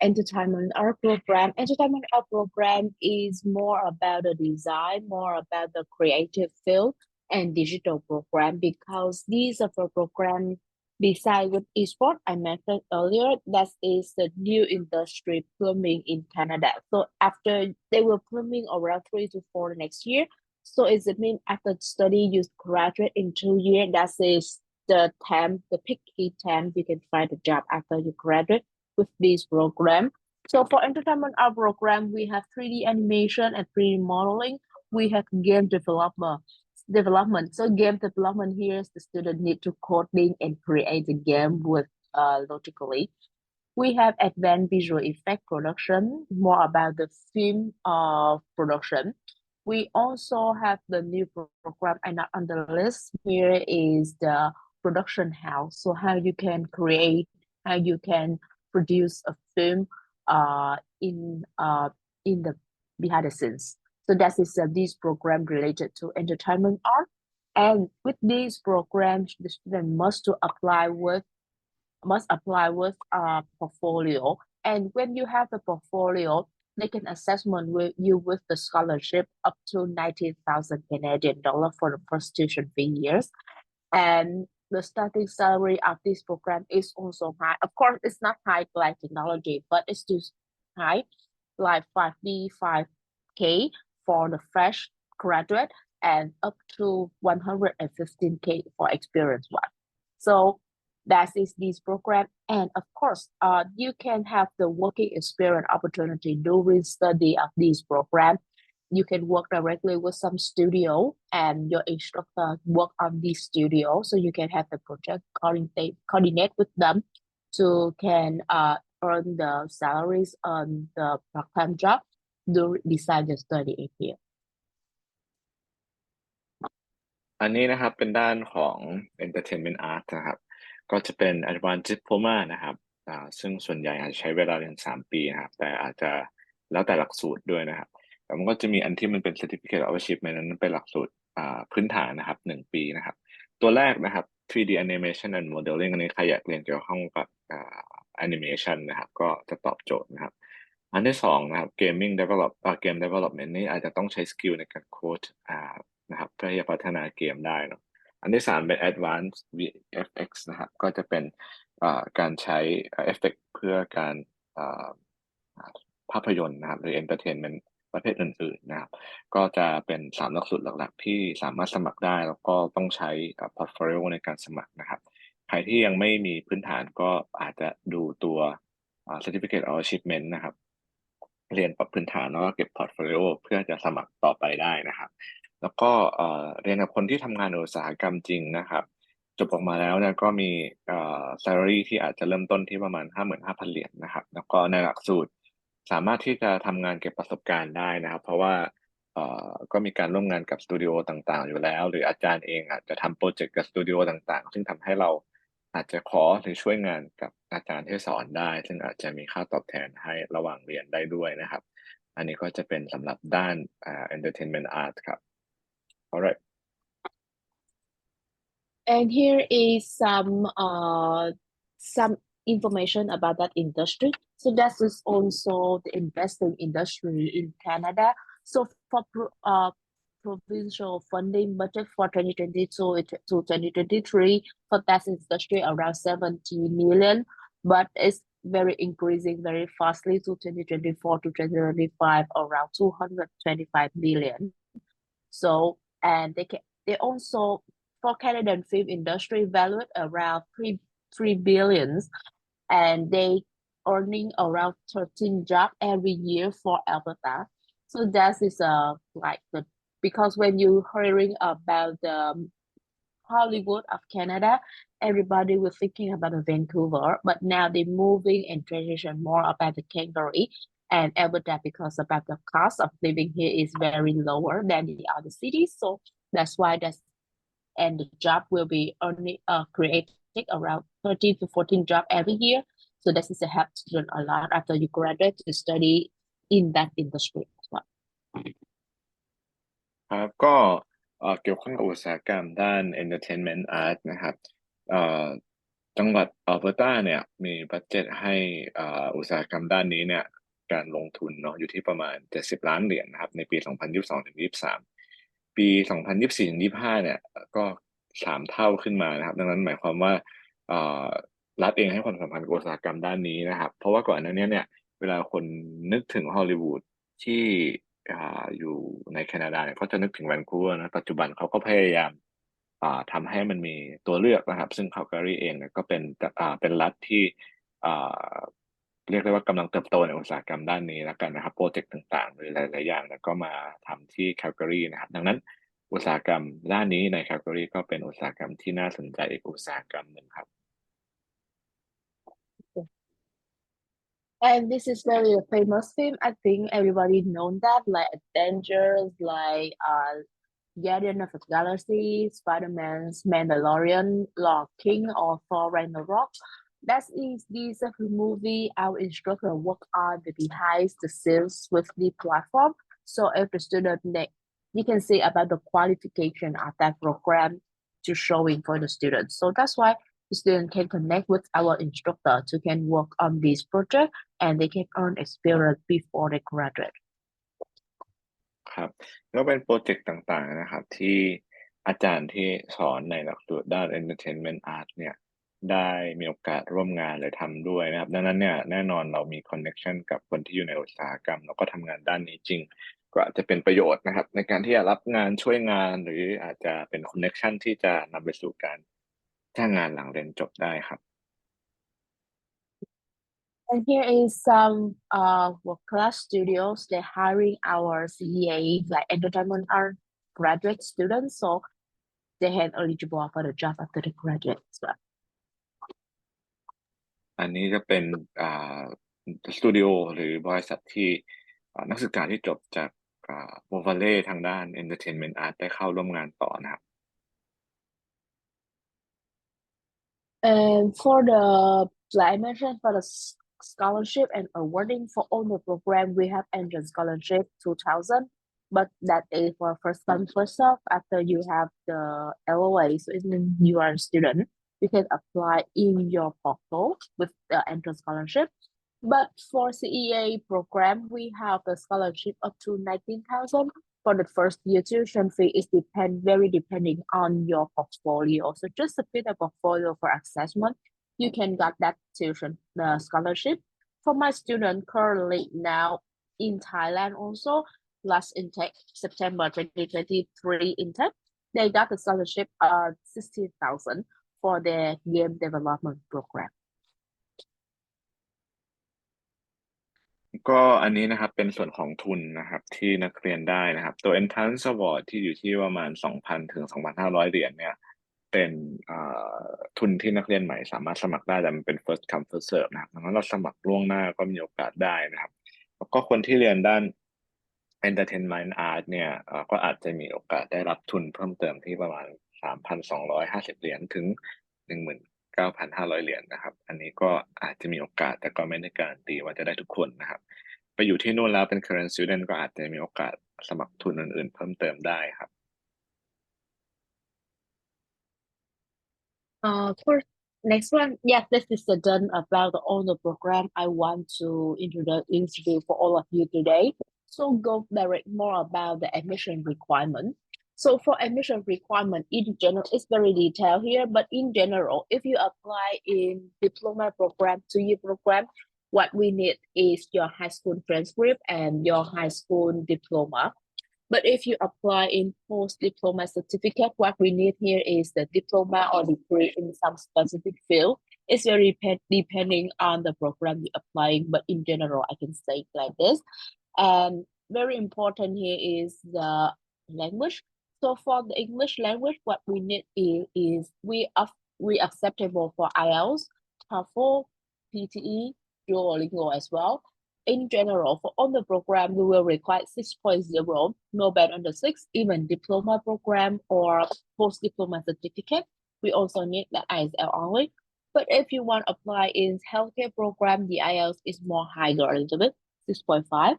entertainment art program. Entertainment art program is more about the design, more about the creative field and digital program because these are for program beside with esports I mentioned earlier. That is the new industry blooming in Canada. So after they will blooming around 3 to 4 next year. So it's mean after study you graduate in 2 years. That is the picky time you can find a job after you graduate with this program. So for entertainment art program, we have 3D animation and 3D modeling. We have game development. So game development here is the student need to coding and create the game with logically. We have advanced visual effect production, more about the film production. We also have the new program and on the list here is the production house. So how you can create, how you can produce a film in the behind the scenes. So that is this program related to entertainment art. And with these programs, the student must apply with a portfolio. And when you have the portfolio, they can assessment with you with the scholarship up to 90,000 Canadian dollar for the first tuition fee years. And the starting salary of this program is also high. Of course, it's not high like technology, but it's still high, like 55K for the fresh graduate and up to 115K for experienced one. So that is this program. And of course, you can have the working experience opportunity during study of this program. You can work directly with some studio and your instructor work on this studio. So you can have the project coordinate with them to can earn the salaries on the part-time job beside the study here. อันนี้นะครับเป็นด้านของ Entertainment Art นะครับก็จะเป็น Advanced Diploma นะครับซึ่งส่วนใหญ่อาจจะใช้เวลาเรียน3 ปีนะครับแต่อาจจะแล้วแต่หลักสูตรด้วยนะครับแต่มันก็จะมีอันที่มันเป็น Certificate of Achievement นั้นเป็นหลักสูตรพื้นฐานนะครับ1 ปีนะครับตัวแรกนะครับ 3D Animation and Modeling อันนี้ใครอยากเรียนเกี่ยวข้องกับAnimation นะครับก็จะตอบโจทย์นะครับอันที่2นะครับ Game Development นี่อาจจะต้องใช้สกิลในการโค้ดนะครับเพื่อที่จะพัฒนาเกมได้เนาะอันที่3เป็น Advanced VFX นะครับก็จะเป็นการใช้เอฟเฟกต์เพื่อการภาพยนตร์นะครับหรือ Entertainment ประเภทอื่นๆนะครับก็จะเป็น3หลักสูตรหลักๆที่สามารถสมัครได้แล้วก็ต้องใช้Portfolio ในการสมัครนะครับใครที่ยังไม่มีพื้นฐานก็อาจจะดูตัวCertificate of Achievement นะครับเรียนปรับพื้นฐานแล้วก็เก็บ Portfolio เพื่อจะสมัครต่อไปได้นะครับแล้วก็เรียนกับคนที่ทำงานในอุตสาหกรรมจริงนะครับจบออกมาแล้วเนี่ยก็มีsalary ที่อาจจะเริ่มต้นที่ประมาณ 55,000 เหรียญนะครับแล้วก็ในหลักสูตรสามารถที่จะทำงานเก็บประสบการณ์ได้นะครับเพราะว่าก็มีการร่วมงานกับสตูดิโอต่างๆอยู่แล้วหรืออาจารย์เองอาจจะทำโปรเจกต์กับสตูดิโอต่างๆซึ่งทำให้เราอาจจะขอหรือช่วยงานกับอาจารย์ที่สอนได้ซึ่งอาจจะมีค่าตอบแทนให้ระหว่างเรียนได้ด้วยนะครับอันนี้ก็จะเป็นสำหรับด้าน Entertainment Art ครับ Alright. And here is some information about that industry. So that is also the investing industry in Canada. So for provincial funding budget for 2022 to 2023 for that industry around 70 million, but it's very increasing very fastly to 2024 to 2025 around 225 million. So and they also for Canadian film industry valued around 3 billions and they earning around 13 jobs every year for Alberta. So that is like the because when you hearing about the Hollywood of Canada, everybody was thinking about Vancouver, but now they're moving and transition more about the Calgary and Alberta because about the cost of living here is very lower than the other cities. So That's why and the job will be only creating around 13 to 14 jobs every year. So this is a help student a lot after you graduate to study in that industry as well. ครับก็เกี่ยวข้องกับอุตสาหกรรมด้าน Entertainment Art นะครับเอ่อจังหวัดอัลเบอร์ตาเนี่ยมีบัดเจ็ตให้อุตสาหกรรมด้านนี้เนี่ยการลงทุนเนาะอยู่ที่ประมาณ70ล้านเหรียญนะครับในปี2022ถึง23ปี2024ถึง25เนี่ยก็3เท่าขึ้นมานะครับดังนั้นหมายความว่ารัฐเองให้ความสำคัญกับอุตสาหกรรมด้านนี้นะครับเพราะว่าก่อนหน้านี้เนี่ยเวลาคนนึกถึงฮอลลีวูดที่อยู่ในแคนาดาเนี่ยก็จะนึกถึงแวนคูเวอร์นะปัจจุบันเขาก็พยายามทำให้มันมีตัวเลือกนะครับซึ่ง Calgary เองเนี่ยก็เป็นรัฐที่เรียกได้ว่ากำลังเติบโตในอุตสาหกรรมด้านนี้แล้วกันนะครับโปรเจกต์ต่างๆหรือหลายๆอย่างเนี่ยก็มาทำที่ Calgary นะครับดังนั้นอุตสาหกรรมด้านนี้ใน Calgary ก็เป็นอุตสาหกรรมที่น่าสนใจอีกอุตสาหกรรมหนึ่งครับ And this is very famous film. I think everybody knows that, like Avengers, like Guardian of the Galaxy, Spider-Man's Mandalorian, Lord King, or Thor Ragnarok. That is this movie our instructor work on the behind the scenes with the platform. So every student you can see about the qualification of that program to showing for the students. So that's why the student can connect with our instructor to can work on this project and they can earn experience before they graduate. ครับก็เป็นโปรเจกต์ต่างๆนะครับที่อาจารย์ที่สอนในหลักสูตรด้าน Entertainment Art เนี่ยได้มีโอกาสร่วมงานเลยทำด้วยนะครับดังนั้นเนี่ยแน่นอนเรามี connection กับคนที่อยู่ในอุตสาหกรรมแล้วก็ทำงานด้านนี้จริงก็อาจจะเป็นประโยชน์นะครับในการที่จะรับงานช่วยงานหรืออาจจะเป็น connection ที่จะนำไปสู่การจ้างงานหลังเรียนจบได้ครับ And here is some work class studios. They're hiring our CEA like entertainment art graduate students, so they are eligible for the job after they graduate as well. อันนี้จะเป็นสตูดิโอหรือบริษัทที่นักศึกษาที่จบจากโมวาเล่ทางด้าน Entertainment Art ได้เข้าร่วมงานต่อนะครับ And for the like I mentioned for the scholarship and awarding for all the program, we have entrance scholarship 2000, but that is for first come first serve. After you have the LOA, so it means you are a student, you can apply in your portal with the entrance scholarship. But for CEA program, we have the scholarship up to 19,000. For the first year tuition fee is very depending on your portfolio. So just submit a portfolio for assessment. You can get that tuition, the scholarship. For my student currently now in Thailand also, last intake, September 2023 intake, they got the scholarship 60,000 for their game development program. ก็อันนี้นะครับเป็นส่วนของทุนนะครับที่นักเรียนได้นะครับตัว Entrance Award ที่อยู่ที่ประมาณ 2,000 ถึง 2,500 เหรียญเนี่ยเป็นทุนที่นักเรียนใหม่สามารถสมัครได้แต่มันเป็น first come first serve นะครับดังนั้นเราสมัครล่วงหน้าก็มีโอกาสได้นะครับแล้วก็คนที่เรียนด้าน Entertainment Art เนี่ยก็อาจจะมีโอกาสได้รับทุนเพิ่มเติมที่ประมาณ 3,250 เหรียญถึง 19,500 เหรียญนะครับอันนี้ก็อาจจะมีโอกาสแต่ก็ไม่ได้การันตีว่าจะได้ทุกคนนะครับไปอยู่ที่นู่นแล้วเป็น current student ก็อาจจะมีโอกาสสมัครทุนอื่นๆเพิ่มเติมได้ครับ For next one, yes, this is done about all the program I want to introduce for all of you today. So go direct more about the admission requirement. So for admission requirement in general, it's very detailed here, but in general, if you apply in diploma program, 2-year program, what we need is your high school transcript and your high school diploma. But if you apply in post-diploma certificate, what we need here is the diploma or degree in some specific field. It's very depending on the program you're applying, but in general, I can say it like this. And very important here is the language. So for the English language, what we need is we acceptable for IELTS, TOEFL, PTE, Duolingo as well. in general, for all the program, we will require 6.0, no band under 6, even diploma program or post-diploma certificate. We also need the ISL only. But if you want to apply in healthcare program, the IELTS is more higher a little bit, 6.5.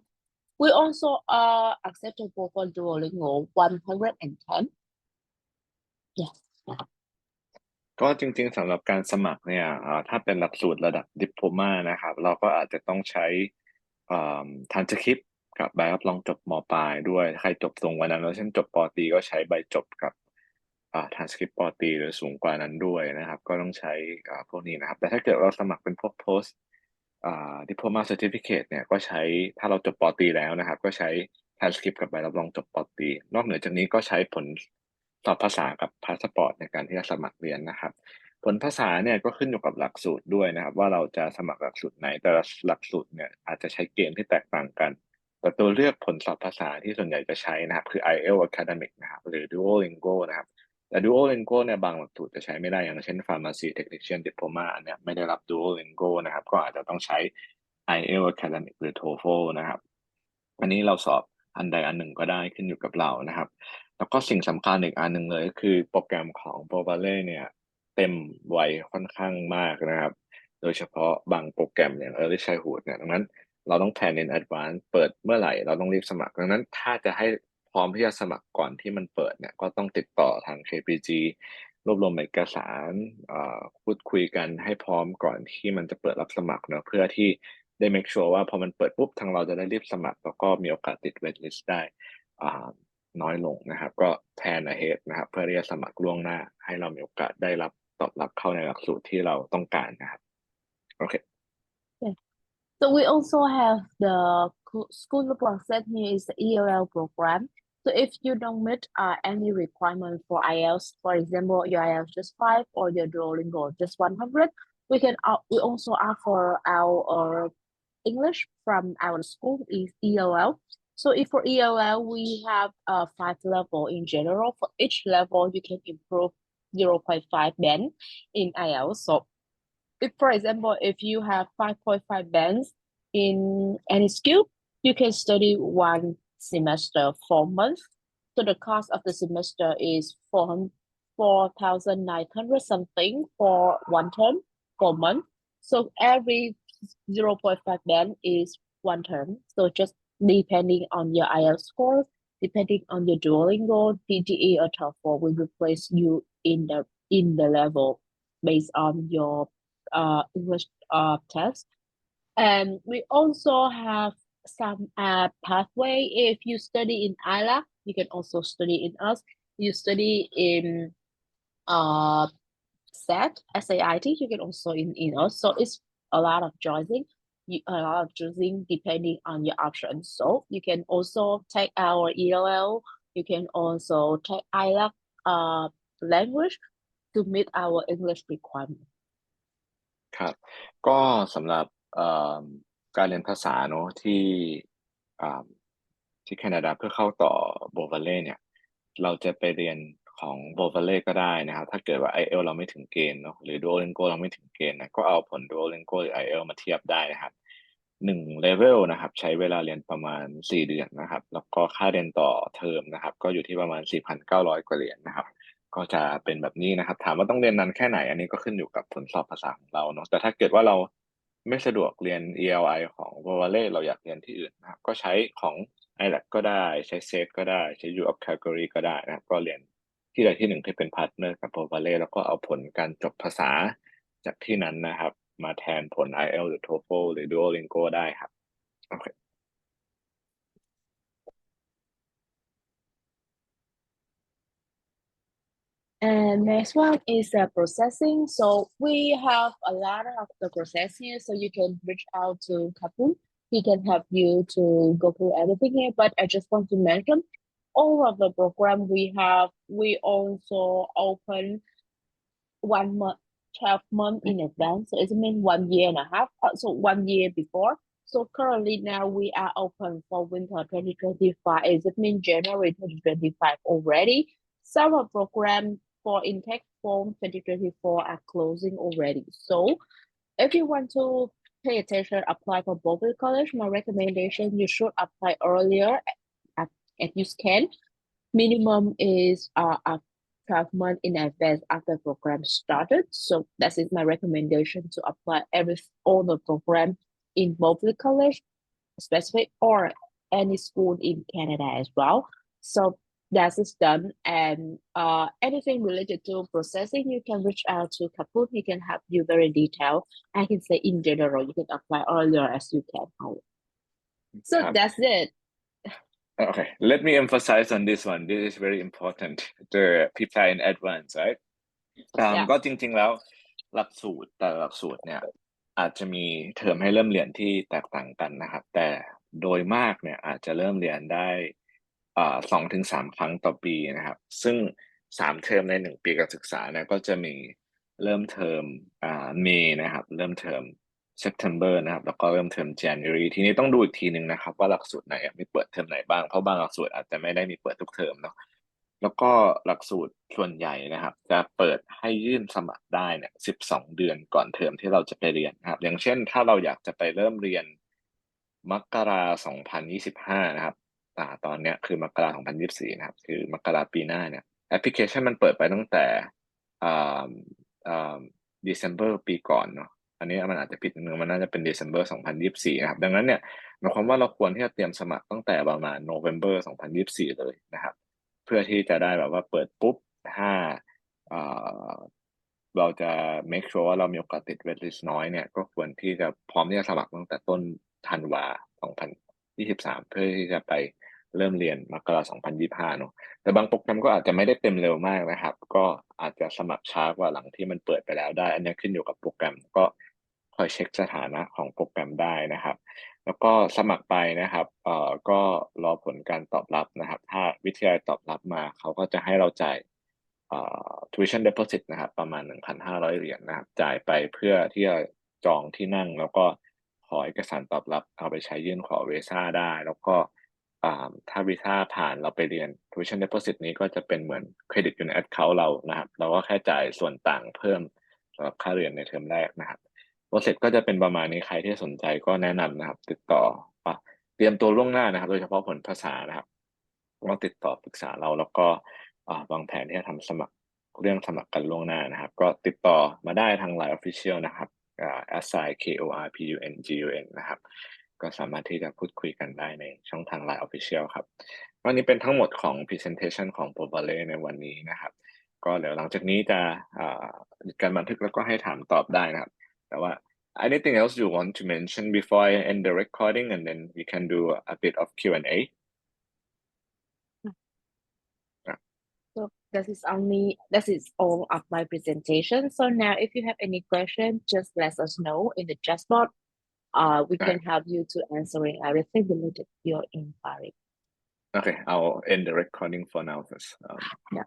We also are acceptable for Duolingo 110. Yes. ก็จริงๆสำหรับการสมัครเนี่ยถ้าเป็นหลักสูตรระดับดิปโลมานะครับเราก็อาจจะต้องใช้ทรานสคริปต์กับใบรับรองจบมปลายด้วยใครจบสูงกว่านั้นแล้วเช่นจบปตรีก็ใช้ใบจบกับทรานสคริปต์ปตรีหรือสูงกว่านั้นด้วยนะครับก็ต้องใช้พวกนี้นะครับแต่ถ้าเกิดเราสมัครเป็นพวก post diploma certificate เนี่ยก็ใช้ถ้าเราจบปตรีแล้วนะครับก็ใช้ transcript กับใบรับรองจบปตรีนอกเหนือจากนี้ก็ใช้ผลสอบภาษากับพาสปอร์ตในการที่จะสมัครเรียนนะครับผลภาษาเนี่ยก็ขึ้นอยู่กับหลักสูตรด้วยนะครับว่าเราจะสมัครหลักสูตรไหนแต่ละหลักสูตรเนี่ยอาจจะใช้เกณฑ์ที่แตกต่างกันแต่ตัวเลือกผลสอบภาษาที่ส่วนใหญ่จะใช้นะครับคือ IELTS Academic นะครับหรือ Duolingo นะครับแต่ Duolingo เนี่ยบางหลักสูตรจะใช้ไม่ได้อย่างเช่น Pharmacy Technician Diploma เนี่ยไม่ได้รับ Duolingo นะครับก็อาจจะต้องใช้ IELTS Academic หรือ TOEFL นะครับอันนี้เราสอบอันใดอันหนึ่งก็ได้ขึ้นอยู่กับเรานะครับแล้วก็สิ่งสำคัญอีกอันหนึ่งเลยก็คือโปรแกรมของ p o v a l e เนี่ยเต็มไวค่อนข้างมากนะครับโดยเฉพาะบางโปรแกรมอย่าง Early Childhood เนี่ยดังนั้นเราต้องแพลน in advance เปิดเมื่อไหร่เราต้องรีบสมัครดังนั้นถ้าจะให้พร้อมที่จะสมัครก่อนที่มันเปิดเนี่ยก็ต้องติดต่อทาง KPG รวบรวมเอกสารพูดคุยกันให้พร้อมก่อนที่มันจะเปิดรับสมัครเนอะเพื่อที่ได้ make sure ว่าพอมันเปิดปุ๊บทางเราจะได้รีบสมัครแล้วก็มีโอกาสติด wait list ได้น้อยลงนะครับก็แพลน ahead นะครับเพื่อที่จะสมัครล่วงหน้าให้เรามีโอกาสได้รับตอบรับเข้าในหลักสูตรที่เราต้องการนะครับโอเค Yeah. So we also have the school process here is the ELL program. So if you don't meet any requirement for IELTS, for example, your IELTS just 5 or your Duolingo just 100, we also offer our English from our school is ELL. So if for ELL, we have 5 level in general. For each level, you can improve 0.5 band in IELTS. So if, for example, if you have 5.5 bands in any skill, you can study 1 semester 4 months. So the cost of the semester is 4,900 something for 1 term, 4 months. So every 0.5 band is 1 term. So just depending on your IELTS score, depending on your Duolingo, PGE or TOEFL, we will place you in the level based on your English test. And we also have some pathway. If you study in ILA, you can also study in us. You study in SAIT, you can also in us. So it's a lot of choosing. A lot of choosing depending on your options. So you can also take our ELL. You can also take ILA language to meet our English requirement. ครับก็สำหรับการเรียนภาษาเนอะอ่าที่แคนาดาเพื่อเข้าต่อโบวาเล่เนี่ยเราจะไปเรียนของโบวาเล่ก็ได้นะครับถ้าเกิดว่า IELTS เราไม่ถึงเกณฑ์เนาะหรือ Duolingo เราไม่ถึงเกณฑ์นะก็เอาผล Duolingo หรือ IELTS มาเทียบได้นะครับ1 level นะครับใช้เวลาเรียนประมาณ4 เดือนนะครับแล้วก็ค่าเรียนต่อเทอมนะครับก็อยู่ที่ประมาณ 4,900 กว่าเหรียญนะครับ ก็จะเป็นแบบนี้นะครับถามว่าต้องเรียนนานแค่ไหนอันนี้ก็ขึ้นอยู่กับผลสอบภาษาของเราเนาะแต่ถ้าเกิดว่าเราไม่สะดวกเรียน ELI ของ v o v a l e เราอยากเรียนที่อื่นนะครับก็ใช้ของ IELTS ก็ได้ใช้ SAT ก็ได้ใช้ U of Calgary ก็ได้นะครับก็เรียนที่ใดที่หนึ่งที่เป็นพาร์ทเนอร์กับ v o v a l e แล้วก็เอาผลการจบภาษาจากที่นั้นนะครับมาแทนผล IELTS หรือ TOEFL หรือ Duolingo ได้ครับโอเค And next one is the processing. So we have a lot of the process here. So you can reach out to Kapun. He can help you to go through everything here. But I just want to mention all of the program we have, we also open 1 month, 12 months in advance. So it means 1 year and a half. So 1 year before. So currently now we are open for winter 2025. It means January 2025 already. Summer program for intake form 2024 are closing already. So if you want to pay attention, apply for public college. My recommendation, you should apply earlier as you can. Minimum is 12 months in advance after program started. So that is my recommendation to apply all the program in public college, specific or any school in Canada as well. So that is done. And anything related to processing, you can reach out to Kapun. He can help you very detailed. I can say in general, you can apply earlier as you can. So that's it. Okay, let me emphasize on this one. This is very important to prepare in advance, right? Yeah. ก็จริงๆแล้วหลักสูตรแต่ละหลักสูตรเนี่ยอาจจะมีเทอมให้เริ่มเรียนที่แตกต่างกันนะครับ แต่โดยมากเนี่ยอาจจะเริ่มเรียนได้2-3 ครั้งต่อปีนะครับ ซึ่ง3 เทอมใน1 ปีการศึกษาเนี่ยก็จะมีเริ่มเทอมเมษนะครับเริ่มเทอม September นะครับแล้วก็เริ่มเทอม January ทีนี้ต้องดูอีกทีหนึ่งนะครับว่าหลักสูตรไหนมีเปิดเทอมไหนบ้างเพราะบางหลักสูตรอาจจะไม่ได้มีเปิดทุกเทอมเนาะแล้วก็หลักสูตรส่วนใหญ่นะครับจะเปิดให้ยื่นสมัครได้เนี่ย12 เดือนก่อนเทอมที่เราจะไปเรียนนะครับอย่างเช่นถ้าเราอยากจะไปเริ่มเรียนมกราคม2025นะครับตอนเนี้ยคือมกราคม2024นะครับคือมกราปีหน้าเนี่ยแอปพลิเคชันมันเปิดไปตั้งแต่December ปีก่อนเนาะอันนี้มันอาจจะผิดนิดนึงมันน่าจะเป็น December 2024นะครับดังนั้นเนี่ยหมายความว่าเราควรที่จะเตรียมสมัครตั้งแต่ประมาณ November 2024เลยนะครับเพื่อที่จะได้แบบว่าเปิดปุ๊บถ้าเราจะ make sure ว่าเรามีโอกาสติด waitlist น้อยเนี่ยก็ควรที่จะพร้อมที่จะสมัครตั้งแต่ต้นธันวา2023เพื่อที่จะไปเริ่มเรียนมกราคม2025เนาะแต่บางโปรแกรมก็อาจจะไม่ได้เต็มเร็วมากนะครับก็อาจจะสมัครช้ากว่าหลังที่มันเปิดไปแล้วได้อันนี้ขึ้นอยู่กับโปรแกรมก็คอยเช็คสถานะของโปรแกรมได้นะครับแล้วก็สมัครไปนะครับก็รอผลการตอบรับนะครับถ้าวิทยาลัยตอบรับมาเขาก็จะให้เราจ่ายtuition deposit นะครับประมาณ 1,500 เหรียญนะครับจ่ายไปเพื่อที่จะจองที่นั่งแล้วก็ขอเอกสารตอบรับเอาไปใช้ยื่นขอวีซ่าได้แล้วก็ถ้าวีซ่าผ่านเราไปเรียน tuition deposit นี้ก็จะเป็นเหมือนเครดิตอยู่ใน account เรานะครับเราก็แค่จ่ายส่วนต่างเพิ่มสำหรับค่าเรียนในเทอมแรกนะครับโปรเซสก็จะเป็นประมาณนี้ใครที่สนใจก็แนะนำนะครับติดต่อเตรียมตัวล่วงหน้านะครับโดยเฉพาะผลภาษานะครับลองติดต่อปรึกษาเราแล้วก็วางแผนที่จะทำสมัครเรื่องสมัครกันล่วงหน้านะครับก็ติดต่อมาได้ทาง Line Official นะครับ@KorPunGun นะครับก็สามารถที่จะพูดคุยกันได้ในช่องทาง Line Official ครับวันนี้เป็นทั้งหมดของ Presentation ของ p o b a l e ในวันนี้นะครับก็เดี๋ยวหลังจากนี้จะหยุดการบันทึกแล้วก็ให้ถามตอบได้นะครับแต่ว่า anything else you want to mention before I end the recording and then we can do a bit of Q&A So that is all of my presentation. So now if you have any question, just let us know in the chat box. We can help you to answering everything related to your inquiry. Okay, I'll end the recording for now first. Yeah.